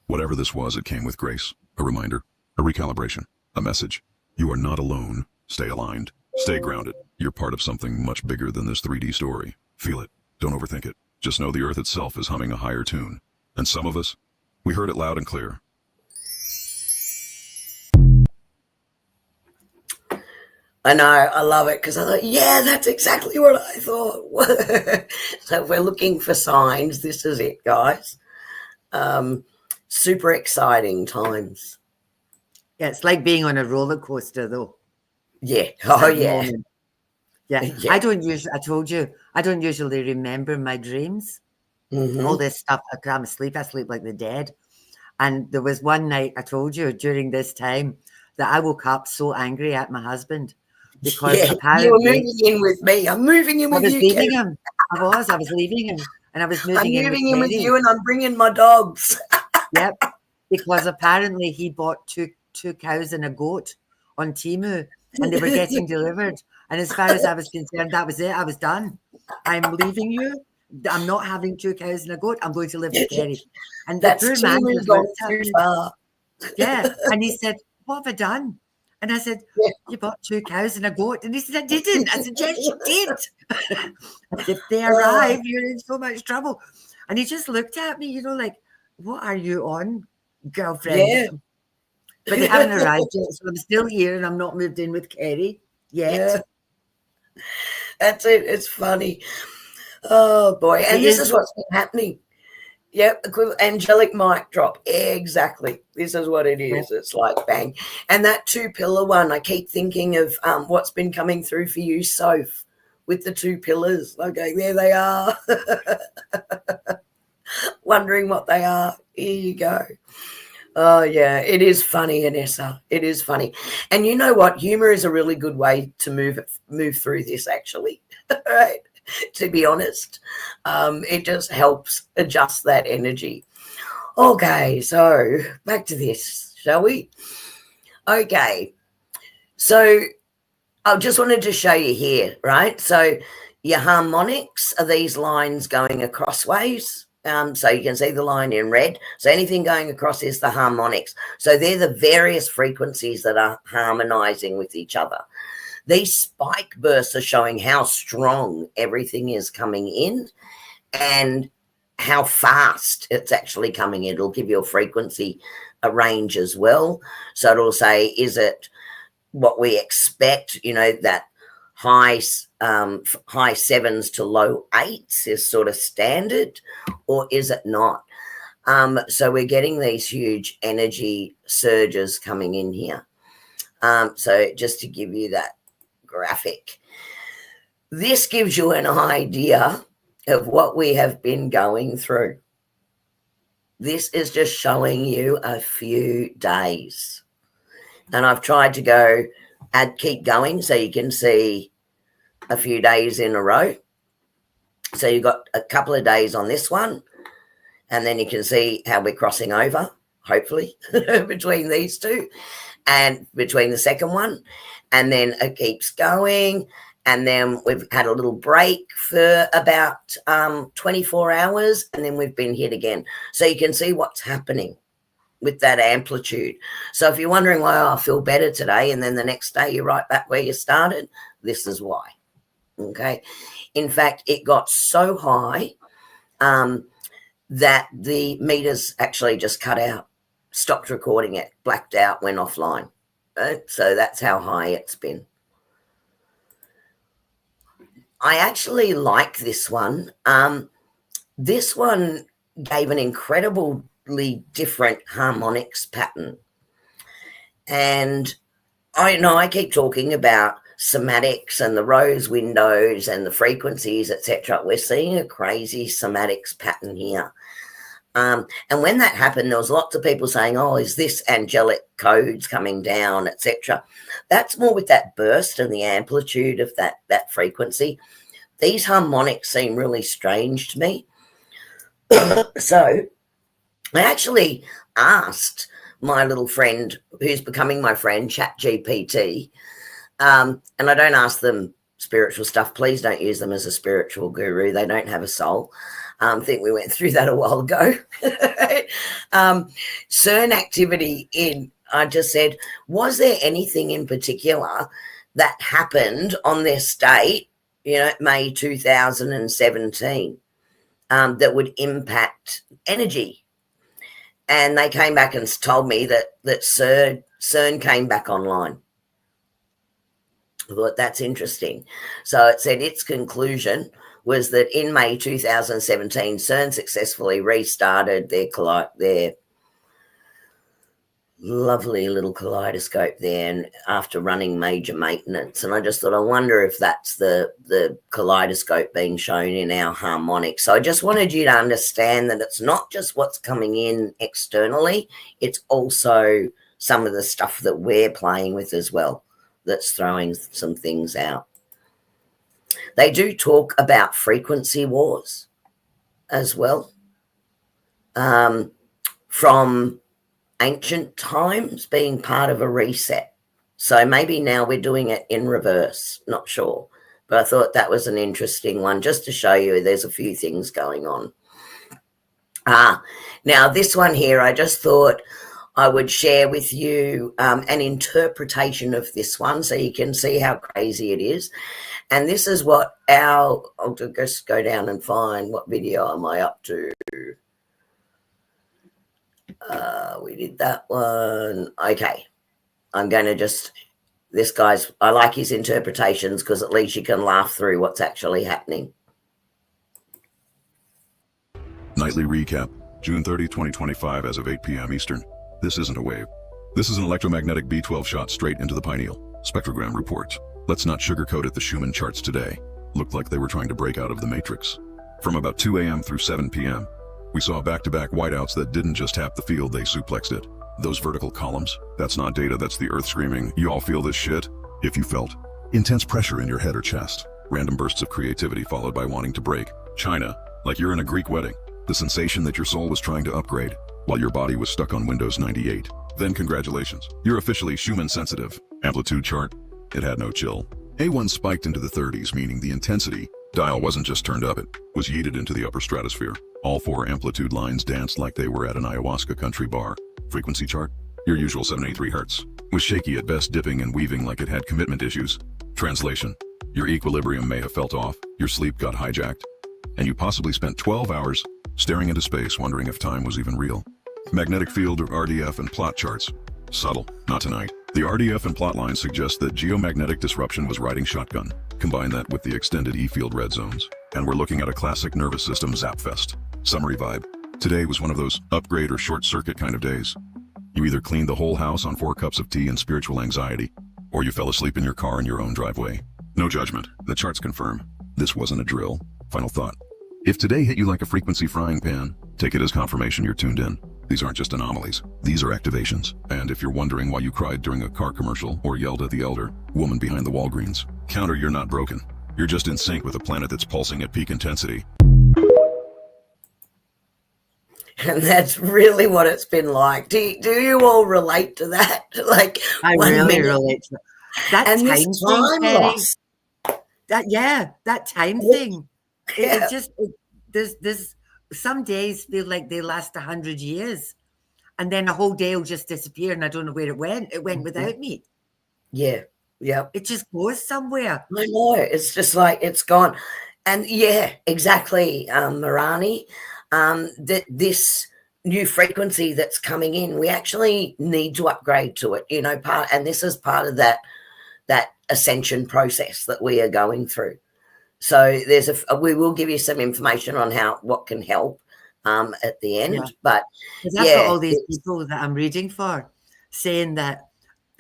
Whatever this was, it came with grace. A reminder, a recalibration, a message. You are not alone. Stay aligned. Stay grounded. You're part of something much bigger than this 3D story. Feel it. Don't overthink it. Just know the earth itself is humming a higher tune. And some of us, we heard it loud and clear. I know, I love it, because I thought, yeah, that's exactly what I thought. So if we're looking for signs, this is it, guys. Super exciting times. Yeah, it's like being on a roller coaster, though. Yeah. Oh, yeah. Moment. Yeah. Yeah. I told you, I don't usually remember my dreams. All this stuff. I'm asleep. I sleep like the dead. And there was one night, I told you, during this time, that I woke up so angry at my husband. Because apparently you were moving in with me. I'm moving in with you. I was leaving him. I was leaving him. And I was moving in with you, and I'm bringing my dogs. Yep. Because apparently he bought two cows and a goat on Temu, and they were getting delivered. And as far as I was concerned, that was it. I was done. I'm leaving you. I'm not having 2 cows and a goat. I'm going to live with Kerrie. And the poor man was looked at me. Yeah. And he said, what have I done? And I said, you bought 2 cows and a goat. And he said, I didn't. I said, yes, you did. If they arrive, you're in so much trouble. And he just looked at me, you know, like, what are you on, girlfriend? Yeah. But they haven't arrived yet, so I'm still here and I'm not moved in with Kerrie yet. Yeah. That's it. It's funny. Oh, boy. And this is what's been happening. Yep, angelic mic drop. Exactly. This is what it is. It's like bang. And that 2-pillar one, I keep thinking of what's been coming through for you, Soph, with the 2 pillars. Okay, there they are. Wondering what they are. Here you go. Oh, yeah, it is funny, Anessa. It is funny. And you know what? Humor is a really good way to move through this, actually. Right? To be honest, it just helps adjust that energy. Okay, so back to this, shall we? Okay, so I just wanted to show you here, right? So your harmonics are these lines going acrossways. So you can see the line in red. So anything going across is the harmonics. So they're the various frequencies that are harmonizing with each other. These spike bursts are showing how strong everything is coming in and how fast it's actually coming in. It'll give you a frequency, a range as well. So it'll say, is it what we expect, you know, that high 7s to low 8s is sort of standard, or is it not? So we're getting these huge energy surges coming in here. So just to give you that graphic, this gives you an idea of what we have been going through. This is just showing you a few days, and I've tried to keep going so you can see a few days in a row. So you've got a couple of days on this one, and then you can see how we're crossing over, hopefully, between these two and between the second one. And then it keeps going. And then we've had a little break for about 24 hours, and then we've been hit again. So you can see what's happening with that amplitude. So if you're wondering why I feel better today, and then the next day you're right back where you started, this is why. Okay. In fact, it got so high that the meters actually just cut out, stopped recording it, blacked out, went offline. So that's how high it's been. I actually like this one. This one gave an incredibly different harmonics pattern. And I know I keep talking about somatics and the rose windows and the frequencies, etc. We're seeing a crazy somatics pattern here. And when that happened, there was lots of people saying, oh, is this angelic codes coming down, etc. That's more with that burst and the amplitude of that frequency. These harmonics seem really strange to me. So I actually asked my little friend, who's becoming my friend, ChatGPT, and I don't ask them spiritual stuff. Please don't use them as a spiritual guru. They don't have a soul. I think we went through that a while ago. CERN activity in, I just said, was there anything in particular that happened on their state, May 2017, that would impact energy? And they came back and told me that CERN came back online. I thought that's interesting. So it said its conclusion was that in May 2017, CERN successfully restarted their lovely little kaleidoscope there, and after running major maintenance. And I just thought, I wonder if that's the kaleidoscope being shown in our harmonics. So I just wanted you to understand that it's not just what's coming in externally, it's also some of the stuff that we're playing with as well that's throwing some things out. They do talk about frequency wars as well, from ancient times being part of a reset. So maybe now we're doing it in reverse, not sure. But I thought that was an interesting one, just to show you there's a few things going on. Now this one here, I just thought I would share with you an interpretation of this one so you can see how crazy it is. And this is what I'll just go down and find what video am I up to. We did that one. Okay. I'm going to I like his interpretations because at least you can laugh through what's actually happening. Nightly recap, June 30, 2025 as of 8 p.m. Eastern. This isn't a wave. This is an electromagnetic B12 shot straight into the pineal. Spectrogram reports. Let's not sugarcoat it, the Schumann charts today looked like they were trying to break out of the matrix. From about 2 a.m. through 7 p.m., we saw back-to-back whiteouts that didn't just tap the field, they suplexed it. Those vertical columns, that's not data, that's the earth screaming, you all feel this shit? If you felt intense pressure in your head or chest, random bursts of creativity followed by wanting to break, China, like you're in a Greek wedding, the sensation that your soul was trying to upgrade, while your body was stuck on Windows 98. Then congratulations, you're officially Schumann sensitive. Amplitude chart, it had no chill. A1 spiked into the 30s, meaning the intensity dial wasn't just turned up, it was yeeted into the upper stratosphere. All 4 amplitude lines danced like they were at an ayahuasca country bar. Frequency chart, your usual 783 Hertz, was shaky at best, dipping and weaving like it had commitment issues. Translation, your equilibrium may have felt off, your sleep got hijacked, and you possibly spent 12 hours staring into space wondering if time was even real. Magnetic field or RDF and plot charts. Subtle, not tonight. The RDF and plot lines suggest that geomagnetic disruption was riding shotgun. Combine that with the extended E-field red zones, and we're looking at a classic nervous system zapfest. Summary vibe. Today was one of those upgrade or short circuit kind of days. You either cleaned the whole house on 4 cups of tea and spiritual anxiety, or you fell asleep in your car in your own driveway. No judgment. The charts confirm. This wasn't a drill. Final thought. If today hit you like a frequency frying pan, take it as confirmation you're tuned in. These aren't just anomalies. These are activations. And if you're wondering why you cried during a car commercial or yelled at the elder woman behind the Walgreens, counter, you're not broken. You're You're just in sync with a planet that's pulsing at peak intensity. And that's really what it's been like. Do you all relate to that? Like, I really relate to that and time this thing, time Kerrie. loss. That time thing. Yeah. It just there's some days feel like they last 100 years, and then a whole day will just disappear, and I don't know where it went. It went without me. Yeah. Yep. It just goes somewhere. I know. It's just like it's gone. And yeah, exactly, Marani. That this new frequency that's coming in, we actually need to upgrade to it, you know, and this is part of that ascension process that we are going through. So we will give you some information on what can help at the end. Yeah. But Because I've got all these people that I'm reading for saying that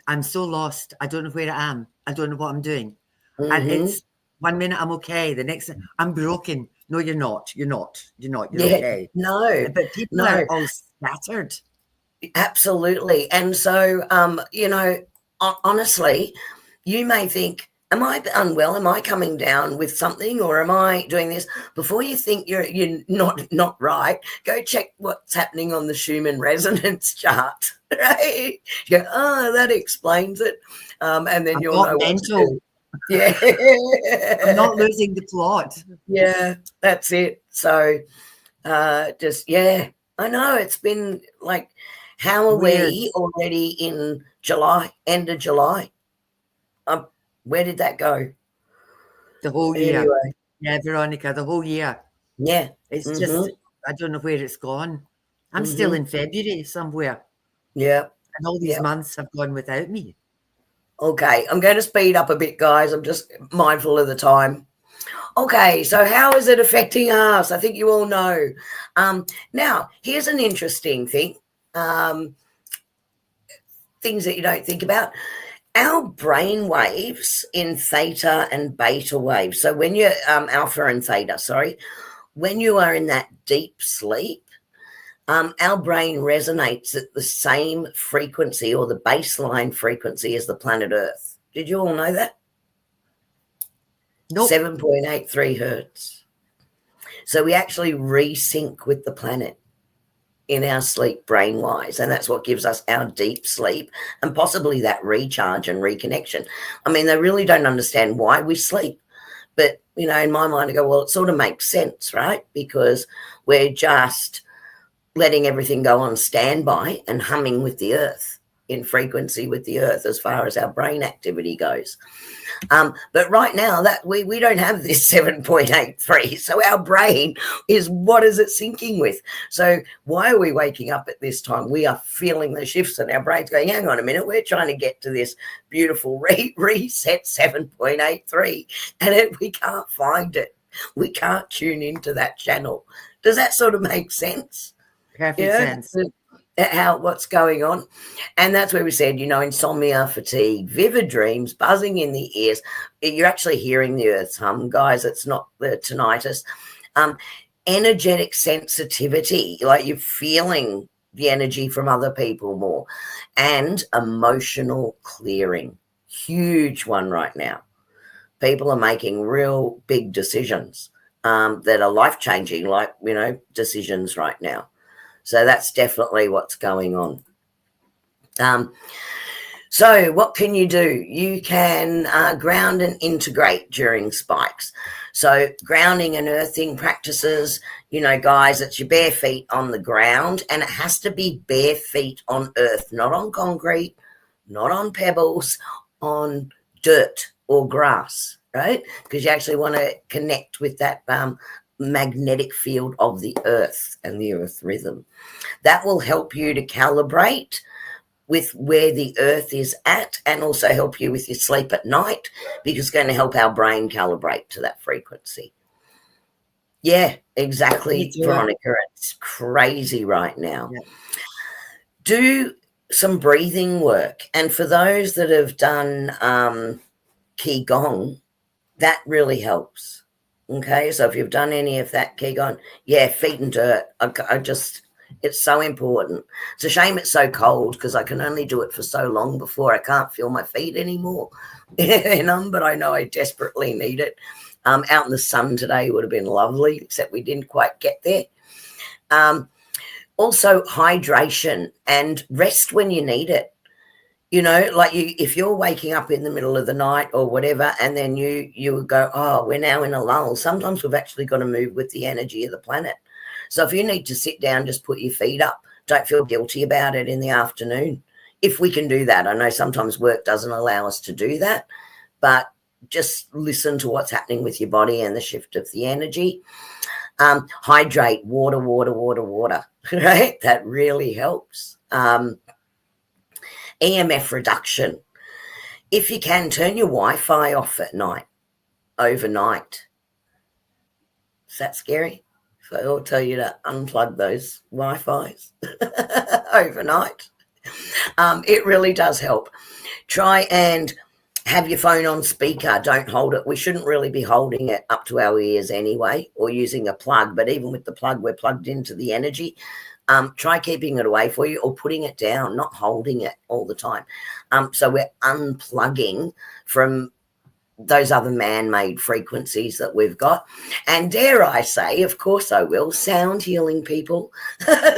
I'm so lost. I don't know where I am. I don't know what I'm doing. And it's 1 minute I'm okay. The next I'm broken. No, you're not. You're not. You're not. You're okay. No. But people are all scattered. Absolutely. And so, you know, honestly, you may think, am I unwell? Am I coming down with something, or am I doing this? Before you think you're not right, go check what's happening on the Schumann Resonance chart, right? You go, oh, that explains it. And then you'll know what to do. Yeah. I'm not losing the plot. Yeah, that's it. So just, yeah, I know it's been like, how are we already in July, end of July? Where did that go? The whole year. Anyway. Yeah, Veronica, the whole year. Yeah. It's just, I don't know where it's gone. I'm still in February somewhere. Yeah. And all these months have gone without me. Okay, I'm going to speed up a bit, guys. I'm just mindful of the time. Okay, so how is it affecting us? I think you all know. Now, here's an interesting thing. Things that you don't think about. Our brain waves in theta and beta waves. So when you're alpha and theta, when you are in that deep sleep, our brain resonates at the same frequency or the baseline frequency as the planet Earth. Did you all know that? Nope. 7.83 hertz. So we actually resync with the planet in our sleep brain-wise, and that's what gives us our deep sleep and possibly that recharge and reconnection. I mean, they really don't understand why we sleep, but, you know, in my mind, I go, well, it sort of makes sense, right? Because we're just letting everything go on standby and humming with the earth, in frequency with the earth as far as our brain activity goes. But right now that we don't have this 7.83. So our brain is, what is it syncing with? So why are we waking up at this time? We are feeling the shifts and our brain's going, hang on a minute, we're trying to get to this beautiful reset 7.83 and we can't find it. We can't tune into that channel. Does that sort of make sense? Perfect sense. What's going on. And that's where we said, you know, insomnia, fatigue, vivid dreams, buzzing in the ears. You're actually hearing the earth's hum, guys. It's not the tinnitus. Energetic sensitivity, like you're feeling the energy from other people more. And emotional clearing. Huge one right now. People are making real big decisions that are life-changing, like, you know, decisions right now. So that's definitely what's going on. So what can you do? You can ground and integrate during spikes. So grounding and earthing practices, you know, guys, it's your bare feet on the ground, and it has to be bare feet on earth, not on concrete, not on pebbles, on dirt or grass, right? Because you actually want to connect with that magnetic field of the earth and the earth rhythm. That will help you to calibrate with where the earth is at, and also help you with your sleep at night, because it's going to help our brain calibrate to that frequency. Yeah, exactly, Veronica. It's crazy right now. Yeah. Do some breathing work. And for those that have done Qigong, that really helps. Okay, so if you've done any of that Qigong, yeah, feet and dirt, it's so important. It's a shame it's so cold, because I can only do it for so long before I can't feel my feet anymore. But I know I desperately need it. Out in the sun today would have been lovely, except we didn't quite get there. Also, hydration and rest when you need it. You know, like if you're waking up in the middle of the night or whatever, and then you would go, oh, we're now in a lull. Sometimes we've actually got to move with the energy of the planet. So if you need to sit down, just put your feet up. Don't feel guilty about it in the afternoon. If we can do that. I know sometimes work doesn't allow us to do that, but just listen to what's happening with your body and the shift of the energy. Hydrate, water, right? That really helps. EMF reduction. If you can, turn your Wi-Fi off at night, overnight. Is that scary? So I'll tell you to unplug those Wi-Fis overnight. It really does help. Try and have your phone on speaker. Don't hold it. We shouldn't really be holding it up to our ears anyway, or using a plug. But even with the plug, we're plugged into the energy. Try keeping it away for you, or putting it down, not holding it all the time. So we're unplugging from those other man-made frequencies that we've got. And dare I say, of course I will, sound healing, people.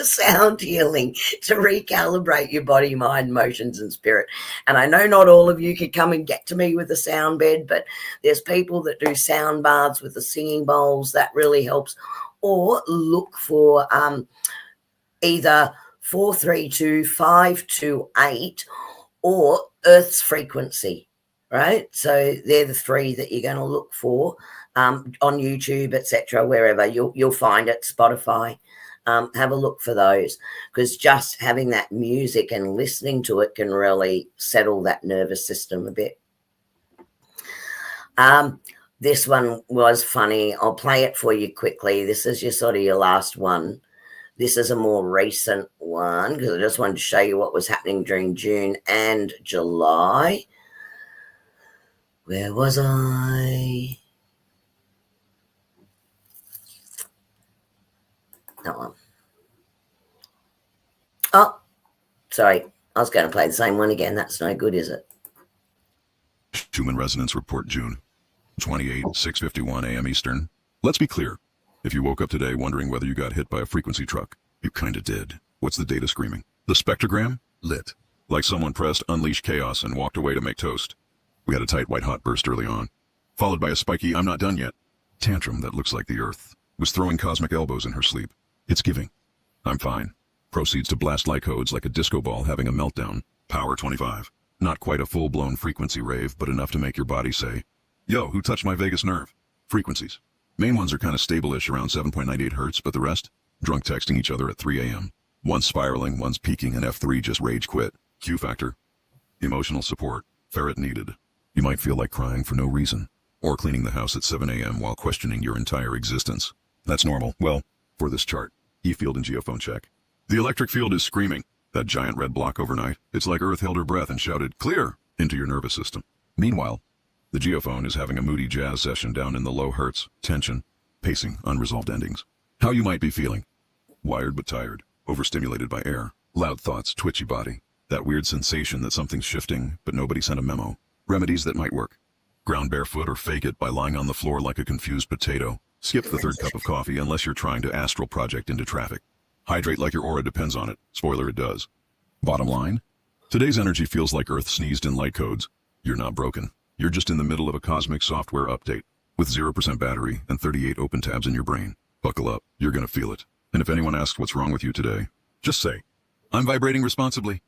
Sound healing to recalibrate your body, mind, emotions and spirit. And I know not all of you could come and get to me with a sound bed, but there's people that do sound baths with the singing bowls. That really helps. Or look for either 432, 528 or Earth's frequency. Right, so they're the three that you're going to look for on YouTube, etc. Wherever you'll find it, Spotify. Have a look for those, because just having that music and listening to it can really settle that nervous system a bit. This one was funny. I'll play it for you quickly. This is your last one. This is a more recent one because I just wanted to show you what was happening during June and July. Where was I? That one. Oh, sorry. I was going to play the same one again. That's no good, is it? Schumann Resonance Report, June 28, 6:51 a.m. Eastern. Let's be clear. If you woke up today wondering whether you got hit by a frequency truck, you kind of did. What's the data screaming? The spectrogram? Lit. Like someone pressed Unleash Chaos and walked away to make toast. We had a tight white-hot burst early on, followed by a spiky I'm not done yet tantrum that looks like the Earth was throwing cosmic elbows in her sleep. It's giving. I'm fine. Proceeds to blast light codes like a disco ball having a meltdown. Power 25. Not quite a full-blown frequency rave, but enough to make your body say, yo, who touched my vagus nerve? Frequencies. Main ones are kind of stable-ish around 7.98 hertz, but the rest? Drunk texting each other at 3 a.m. One's spiraling, one's peaking, and F3 just rage quit. Q factor. Emotional support. Ferret needed. You might feel like crying for no reason, or cleaning the house at 7 a.m. while questioning your entire existence. That's normal. Well, for this chart, E-field and geophone check. The electric field is screaming. That giant red block overnight, it's like Earth held her breath and shouted, clear, into your nervous system. Meanwhile, the geophone is having a moody jazz session down in the low hertz, tension, pacing, unresolved endings. How you might be feeling. Wired but tired, overstimulated by air, loud thoughts, twitchy body. That weird sensation that something's shifting, but nobody sent a memo. Remedies that might work. Ground barefoot or fake it by lying on the floor like a confused potato. Skip the third cup of coffee unless you're trying to astral project into traffic. Hydrate like your aura depends on it. Spoiler, it does. Bottom line, today's energy feels like Earth sneezed in light codes. You're not broken. You're just in the middle of a cosmic software update with 0% battery and 38 open tabs in your brain. Buckle up. You're going to feel it. And if anyone asks what's wrong with you today, just say, I'm vibrating responsibly.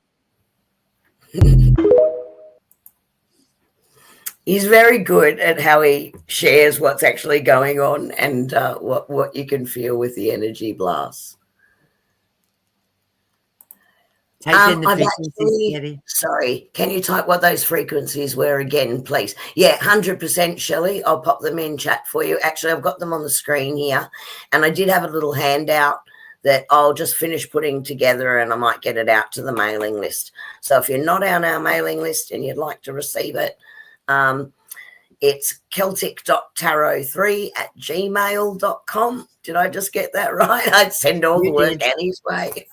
He's very good at how he shares what's actually going on and what you can feel with the energy blasts. Type in the frequencies, Kerrie. Sorry, can you type what those frequencies were again, please? Yeah, 100%, Shelley. I'll pop them in chat for you. Actually, I've got them on the screen here, and I did have a little handout that I'll just finish putting together, and I might get it out to the mailing list. So if you're not on our mailing list and you'd like to receive it, it's celtic.tarot3@gmail.com. Did I just get that right? I'd send all the work Annie's way.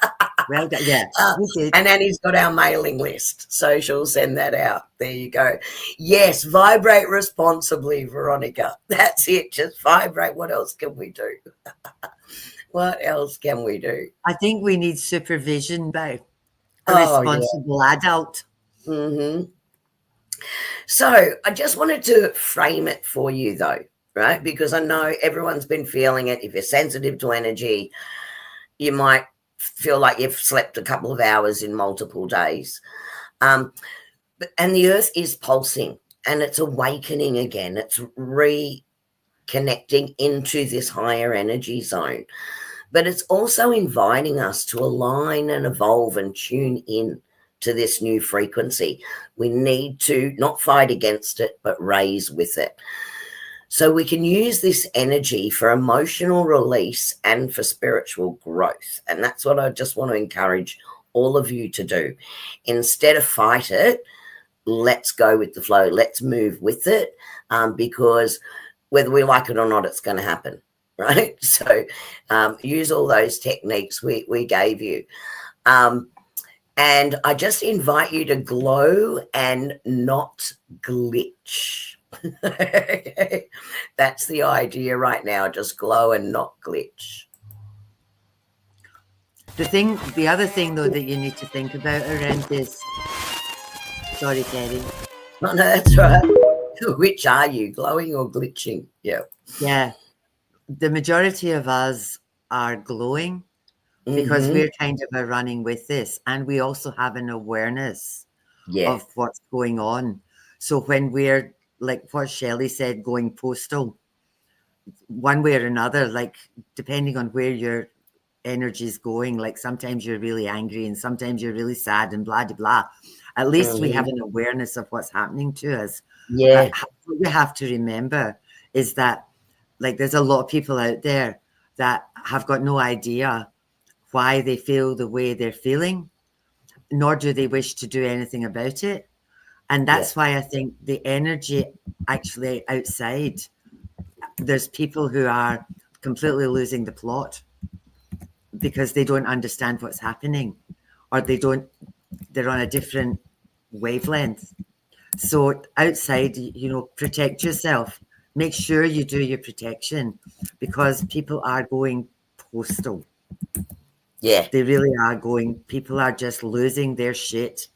Well done. Yeah, you did. And Annie's got our mailing list, so she'll send that out. There you go. Yes, vibrate responsibly, Veronica. That's it. Just vibrate. What else can we do? What else can we do? I think we need supervision by a Oh, responsible adult. Mm-hmm. So I just wanted to frame it for you, though, right? Because I know everyone's been feeling it. If you're sensitive to energy, you might feel like you've slept a couple of hours in multiple days. And the earth is pulsing and it's awakening again. It's reconnecting into this higher energy zone. But it's also inviting us to align and evolve and tune in to this new frequency. We need to not fight against it, but raise with it. So we can use this energy for emotional release and for spiritual growth. And that's what I just want to encourage all of you to do. Instead of fight it, let's go with the flow. Let's move with it, because whether we like it or not, it's going to happen, right? So use all those techniques we gave you. And I just invite you to glow and not glitch. That's the idea right now. Just glow and not glitch. The other thing though that you need to think about around this. Sorry, Kerrie. No, that's right. Which are you, glowing or glitching? Yeah. Yeah. The majority of us are glowing because we're kind of running with this, and we also have an awareness of what's going on. So when we're, like what Shelley said, going postal, one way or another, like depending on where your energy is going, like sometimes you're really angry and sometimes you're really sad and blah, blah, blah. At least we have an awareness of what's happening to us. Yeah. What you have to remember is that, like, there's a lot of people out there that have got no idea why they feel the way they're feeling, nor do they wish to do anything about it. And that's why I think the energy actually outside, there's people who are completely losing the plot because they don't understand what's happening, or they're on a different wavelength. So outside, protect yourself. Make sure you do your protection, because people are going postal. Yeah. They really are going. People are just losing their shit.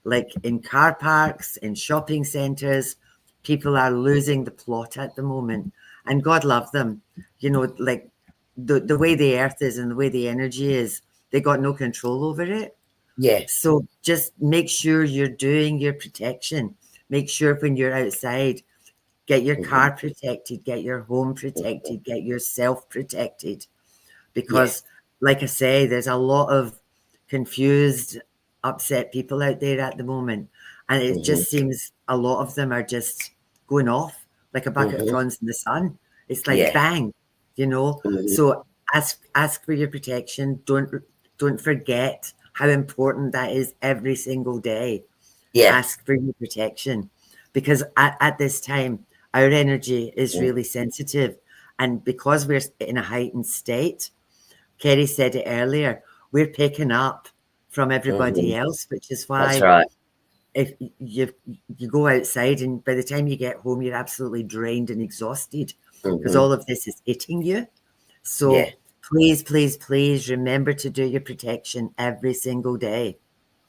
Like in car parks, in shopping centers, people are losing the plot at the moment. And God love them. Like the way the earth is and the way the energy is, they got no control over it. Yeah. So just make sure you're doing your protection. Make sure when you're outside, get your car protected, get your home protected, get yourself protected. Because like I say, there's a lot of confused, upset people out there at the moment. And it just seems a lot of them are just going off like a bucket of prawns in the sun. It's like bang, So ask for your protection. Don't forget how important that is every single day. Ask for your protection, because at this time, our energy is really sensitive. And because we're in a heightened state, Kerrie said it earlier, we're picking up from everybody else, which is why that's right. If you go outside and by the time you get home, you're absolutely drained and exhausted because all of this is hitting you. So please, please, please remember to do your protection every single day.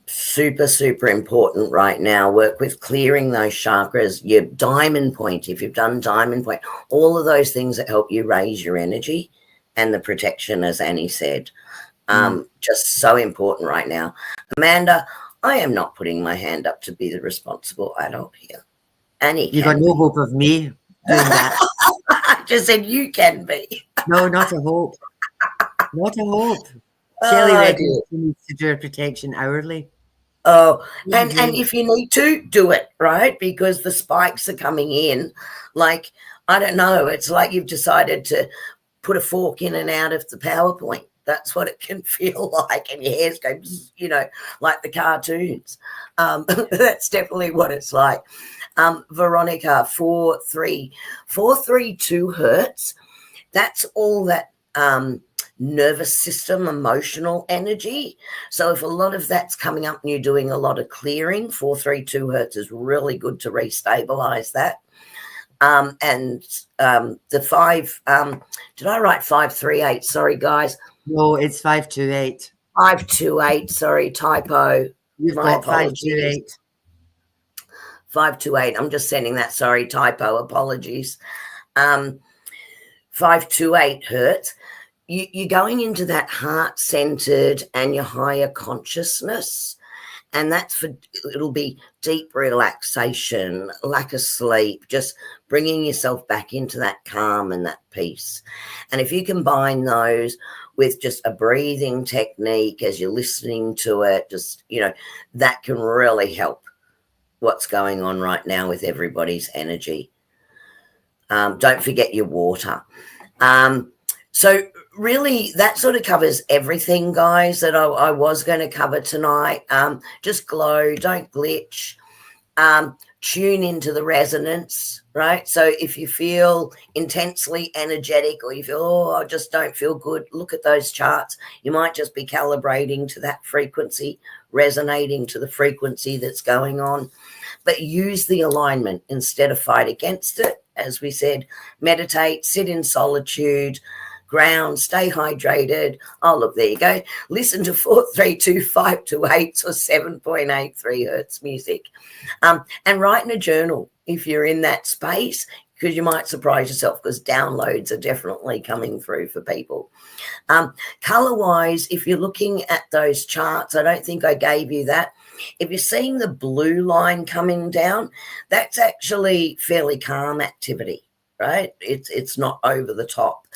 Super, super important right now. Work with clearing those chakras, your diamond point, if you've done diamond point, all of those things that help you raise your energy and the protection, as Annie said. Just so important right now. Amanda, I am not putting my hand up to be the responsible adult here. Annie, you got no hope of me doing that. I just said you can be. No, not a hope. Not a hope. Shelley reckons she needs to do her protection hourly. Oh, and if you need to, do it, right? Because the spikes are coming in. Like, I don't know, it's like you've decided to put a fork in and out of the PowerPoint. That's what it can feel like. And your hair's going, like the cartoons. That's definitely what it's like. Veronica, 432 hertz. That's all that nervous system, emotional energy. So if a lot of that's coming up and you're doing a lot of clearing, 432 hertz is really good to restabilize that. And the 5, did I write 538? Sorry, guys. No, it's 528. 528, sorry, typo. You've My got apologies. 528. 528. I'm just sending that. Sorry, typo. Apologies. 528 hertz. You're going into that heart-centered and your higher consciousness. And that's it'll be deep relaxation, lack of sleep, just bringing yourself back into that calm and that peace. And if you combine those with just a breathing technique as you're listening to it, just, that can really help what's going on right now with everybody's energy. Don't forget your water. So really, that sort of covers everything, guys, that I was going to cover tonight. Just glow, don't glitch. Tune into the resonance, right? So if you feel intensely energetic or you feel, I just don't feel good, look at those charts. You might just be calibrating to that frequency, resonating to the frequency that's going on. But use the alignment instead of fight against it. As we said, meditate, sit in solitude, ground, stay hydrated. Oh, look, there you go. Listen to 432 528 or 7.83 hertz music. And write in a journal if you're in that space, because you might surprise yourself, because downloads are definitely coming through for people. Color-wise, if you're looking at those charts, I don't think I gave you that. If you're seeing the blue line coming down, that's actually fairly calm activity, right? It's not over the top.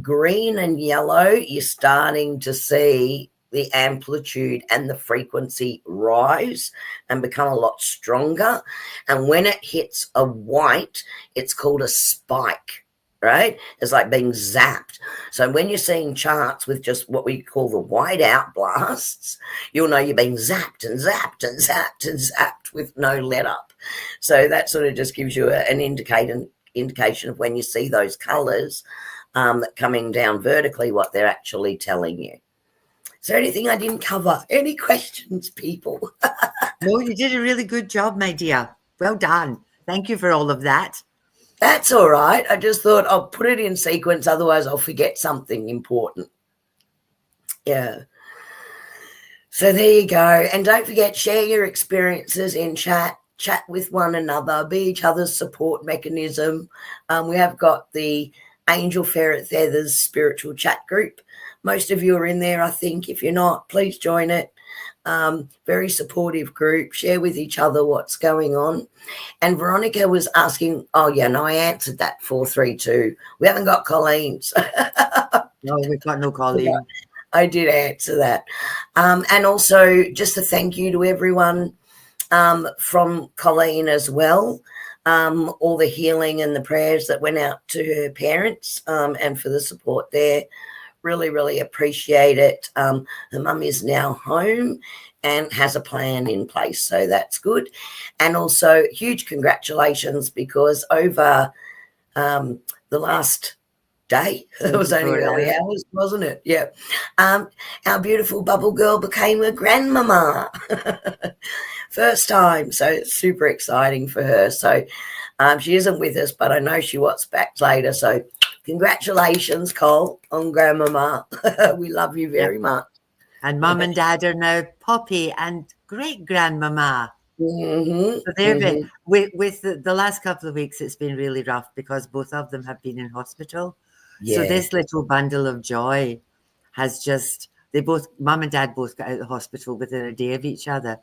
Green and yellow, you're starting to see the amplitude and the frequency rise and become a lot stronger. And when it hits a white, it's called a spike, right? It's like being zapped. So when you're seeing charts with just what we call the whiteout blasts, you'll know you're being zapped and zapped and zapped and zapped with no let up. So that sort of just gives you an indication of when you see those colors coming down vertically, what they're actually telling you. Is there anything I didn't cover? Any questions, people? No, you did a really good job, my dear. Well done. Thank you for all of that. That's all right. I just thought I'll put it in sequence, otherwise I'll forget something important. Yeah. So there you go. And don't forget, share your experiences in chat with one another, be each other's support mechanism. We have got the Angel Ferret Feathers spiritual chat group. Most of you are in there, I think. If you're not, please join it. Very supportive group. Share with each other what's going on. And Veronica was asking, oh, yeah, no, I answered that, 432. We haven't got Colleen's. No, we've got no Colleen. I did answer that. And also just a thank you to everyone from Colleen as well. All the healing and the prayers that went out to her parents and for the support there. Really, really appreciate it. Her mum is now home and has a plan in place, so that's good. And also huge congratulations, because over the last day, it was only early hours, wasn't it? Yeah. Our beautiful bubble girl became a grandmama. First time, so it's super exciting for her. So she isn't with us, but I know she watches back later. So congratulations, Cole, on grandmama. We love you very much. And mum and dad are now Poppy and great grandmama. Mm-hmm. So they're with the last couple of weeks, it's been really rough because both of them have been in hospital. Yeah. So this little bundle of joy has just, mum and dad both got out of the hospital within a day of each other.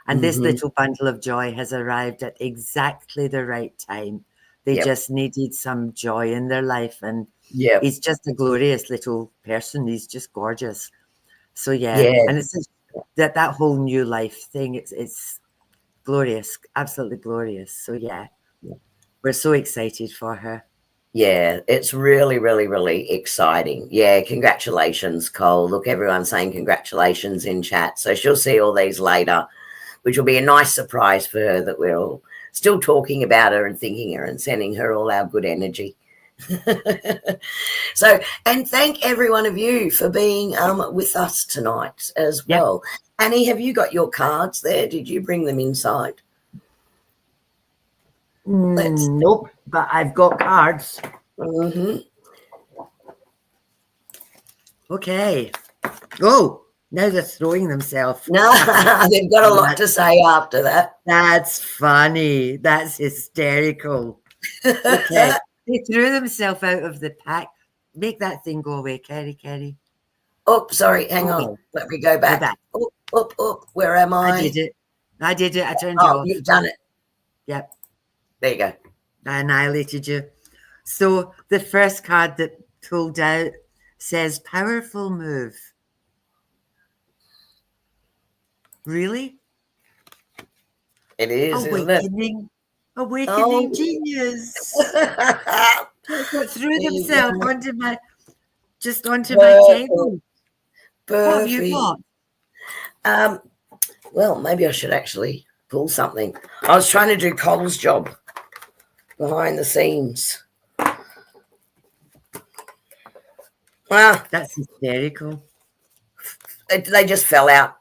And this little bundle of joy has arrived at exactly the right time. They just needed some joy in their life. And he's just a glorious little person. He's just gorgeous. So, and it's just that whole new life thing. It's glorious, absolutely glorious. So, we're so excited for her. Yeah, it's really, really, really exciting. Yeah, congratulations, Cole. Look, everyone's saying congratulations in chat. So she'll see all these later, which will be a nice surprise for her that we're all still talking about her and thinking her and sending her all our good energy. So, and thank every one of you for being with us tonight as Yep. well. Annie, have you got your cards there? Did you bring them inside? Nope, but I've got cards. Mm-hmm. Okay. Oh, now they're throwing themselves. No, they've got a lot to say after that. That's funny. That's hysterical. Okay. They threw themselves out of the pack. Make that thing go away, Kerrie. Oh, sorry. Hang Okay. on. Let me go back. back. Up. Where am I? I did it. I turned you Oh, off. you've done it. Yep. There you go. I annihilated you. So the first card that pulled out says powerful move. Really? It is, isn't it? Awakening genius. Threw themselves onto my table. Perfect. What have you got? Well, maybe I should actually pull something. I was trying to do Cole's job behind the scenes. Well, that's hysterical. They just fell out.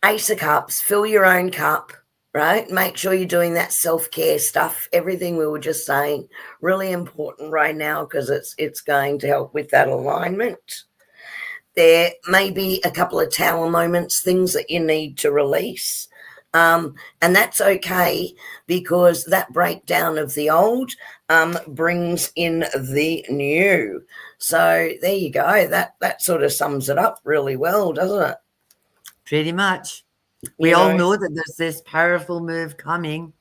Ace of Cups, fill your own cup, right? Make sure you're doing that self-care stuff. Everything we were just saying, really important right now because it's going to help with that alignment. There may be a couple of tower moments, things that you need to release. And that's okay because that breakdown of the old brings in the new. So there you go. That sort of sums it up really well, doesn't it? Pretty much. We all know that there's this powerful move coming.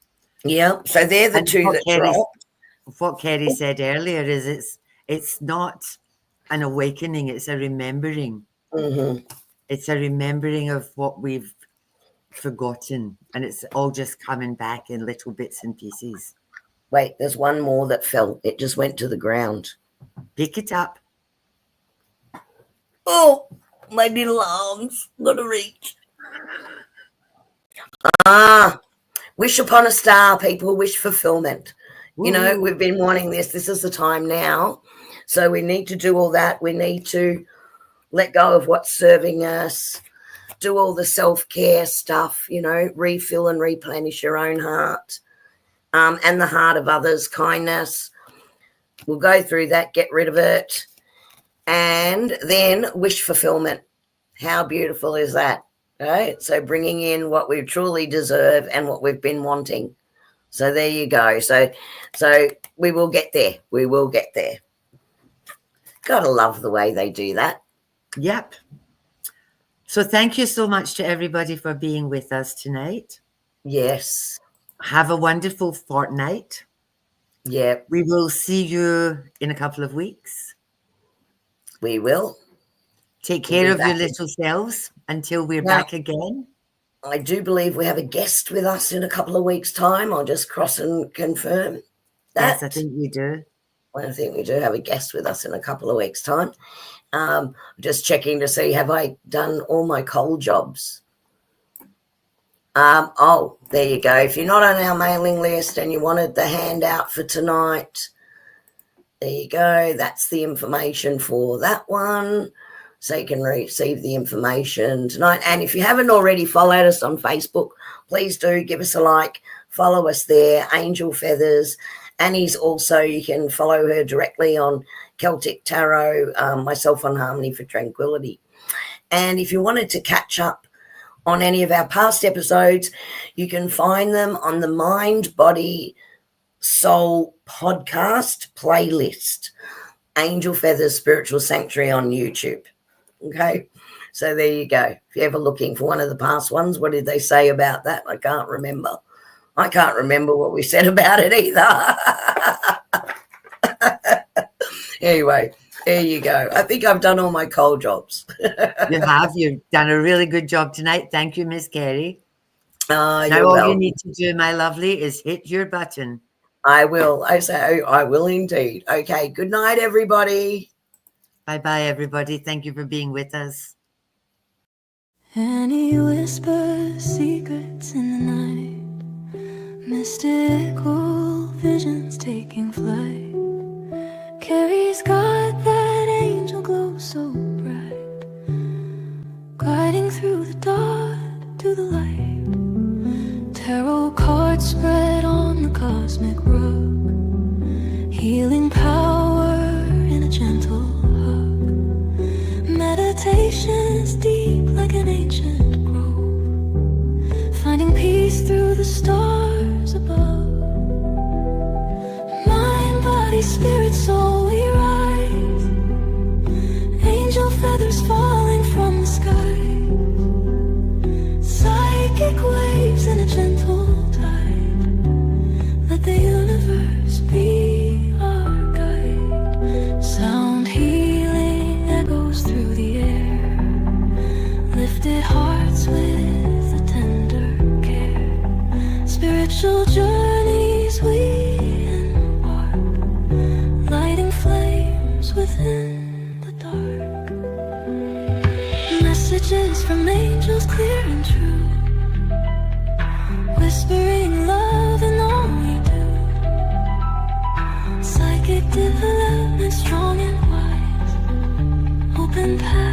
Yeah. So they're the two that dropped. What Kerrie said earlier is it's not an awakening, it's a remembering. Mm-hmm. It's a remembering of what we've forgotten, and it's all just coming back in little bits and pieces. Wait, there's one more that fell. It just went to the ground. Pick it up. Oh, my little arms. Gotta reach. Wish upon a star, people. Wish fulfillment. Ooh. You know, we've been wanting this. This is the time now. So we need to do all that. We need to let go of what's serving us, do all the self-care stuff, you know, refill and replenish your own heart and the heart of others, kindness. We'll go through that, get rid of it, and then wish fulfillment. How beautiful is that, right? So bringing in what we truly deserve and what we've been wanting. So there you go. So we will get there. We will get there. Gotta love the way they do that. Yep. So thank you so much to everybody for being with us tonight. Yes. Have a wonderful fortnight. Yep. We will see you in a couple of weeks. We will. Take care of your little selves until we're back again. I do believe we have a guest with us in a couple of weeks' time. I'll just cross and confirm that. Yes, I think we do. I think we do have a guest with us in a couple of weeks' time. Just checking to see, have I done all my cold jobs? Oh, there you go. If you're not on our mailing list and you wanted the handout for tonight, there you go. That's the information for that one. So you can receive the information tonight. And if you haven't already followed us on Facebook, please do give us a like. Follow us there, Angel Feathers. Annie's also, you can follow her directly on Celtic Tarot, myself on Harmony for Tranquility. And if you wanted to catch up on any of our past episodes, you can find them on the Mind, Body, Soul podcast playlist, Angel Feathers Spiritual Sanctuary on YouTube. Okay, so there you go. If you're ever looking for one of the past ones, what did they say about that? I can't remember. I can't remember what we said about it either. Anyway, there you go. I think I've done all my cold jobs. You have. You've done a really good job tonight. Thank you, Miss Kerrie. Now all you need to do, my lovely, is hit your button. I will. I will indeed. Okay, good night, everybody. Bye-bye, everybody. Thank you for being with us. And he whispers secrets in the night, mystical visions taking flight. Kerrie's got that angel glow so bright, gliding through the dark to the light. Tarot cards spread on the cosmic rug, healing power in a gentle hug. Meditation's deep like an ancient grove, finding peace through the stars above. Mind, body, spirit, soul, we rise. Angel feathers falling from the sky, psychic waves in a gentle tide. Let the universe be our guide. Sound healing echoes through the air, lifted hearts with a tender care. Spiritual journeys we embark, lighting flames within the dark. Messages from angels clear and true, whispering love in all we do. Psychic development strong and wise, open path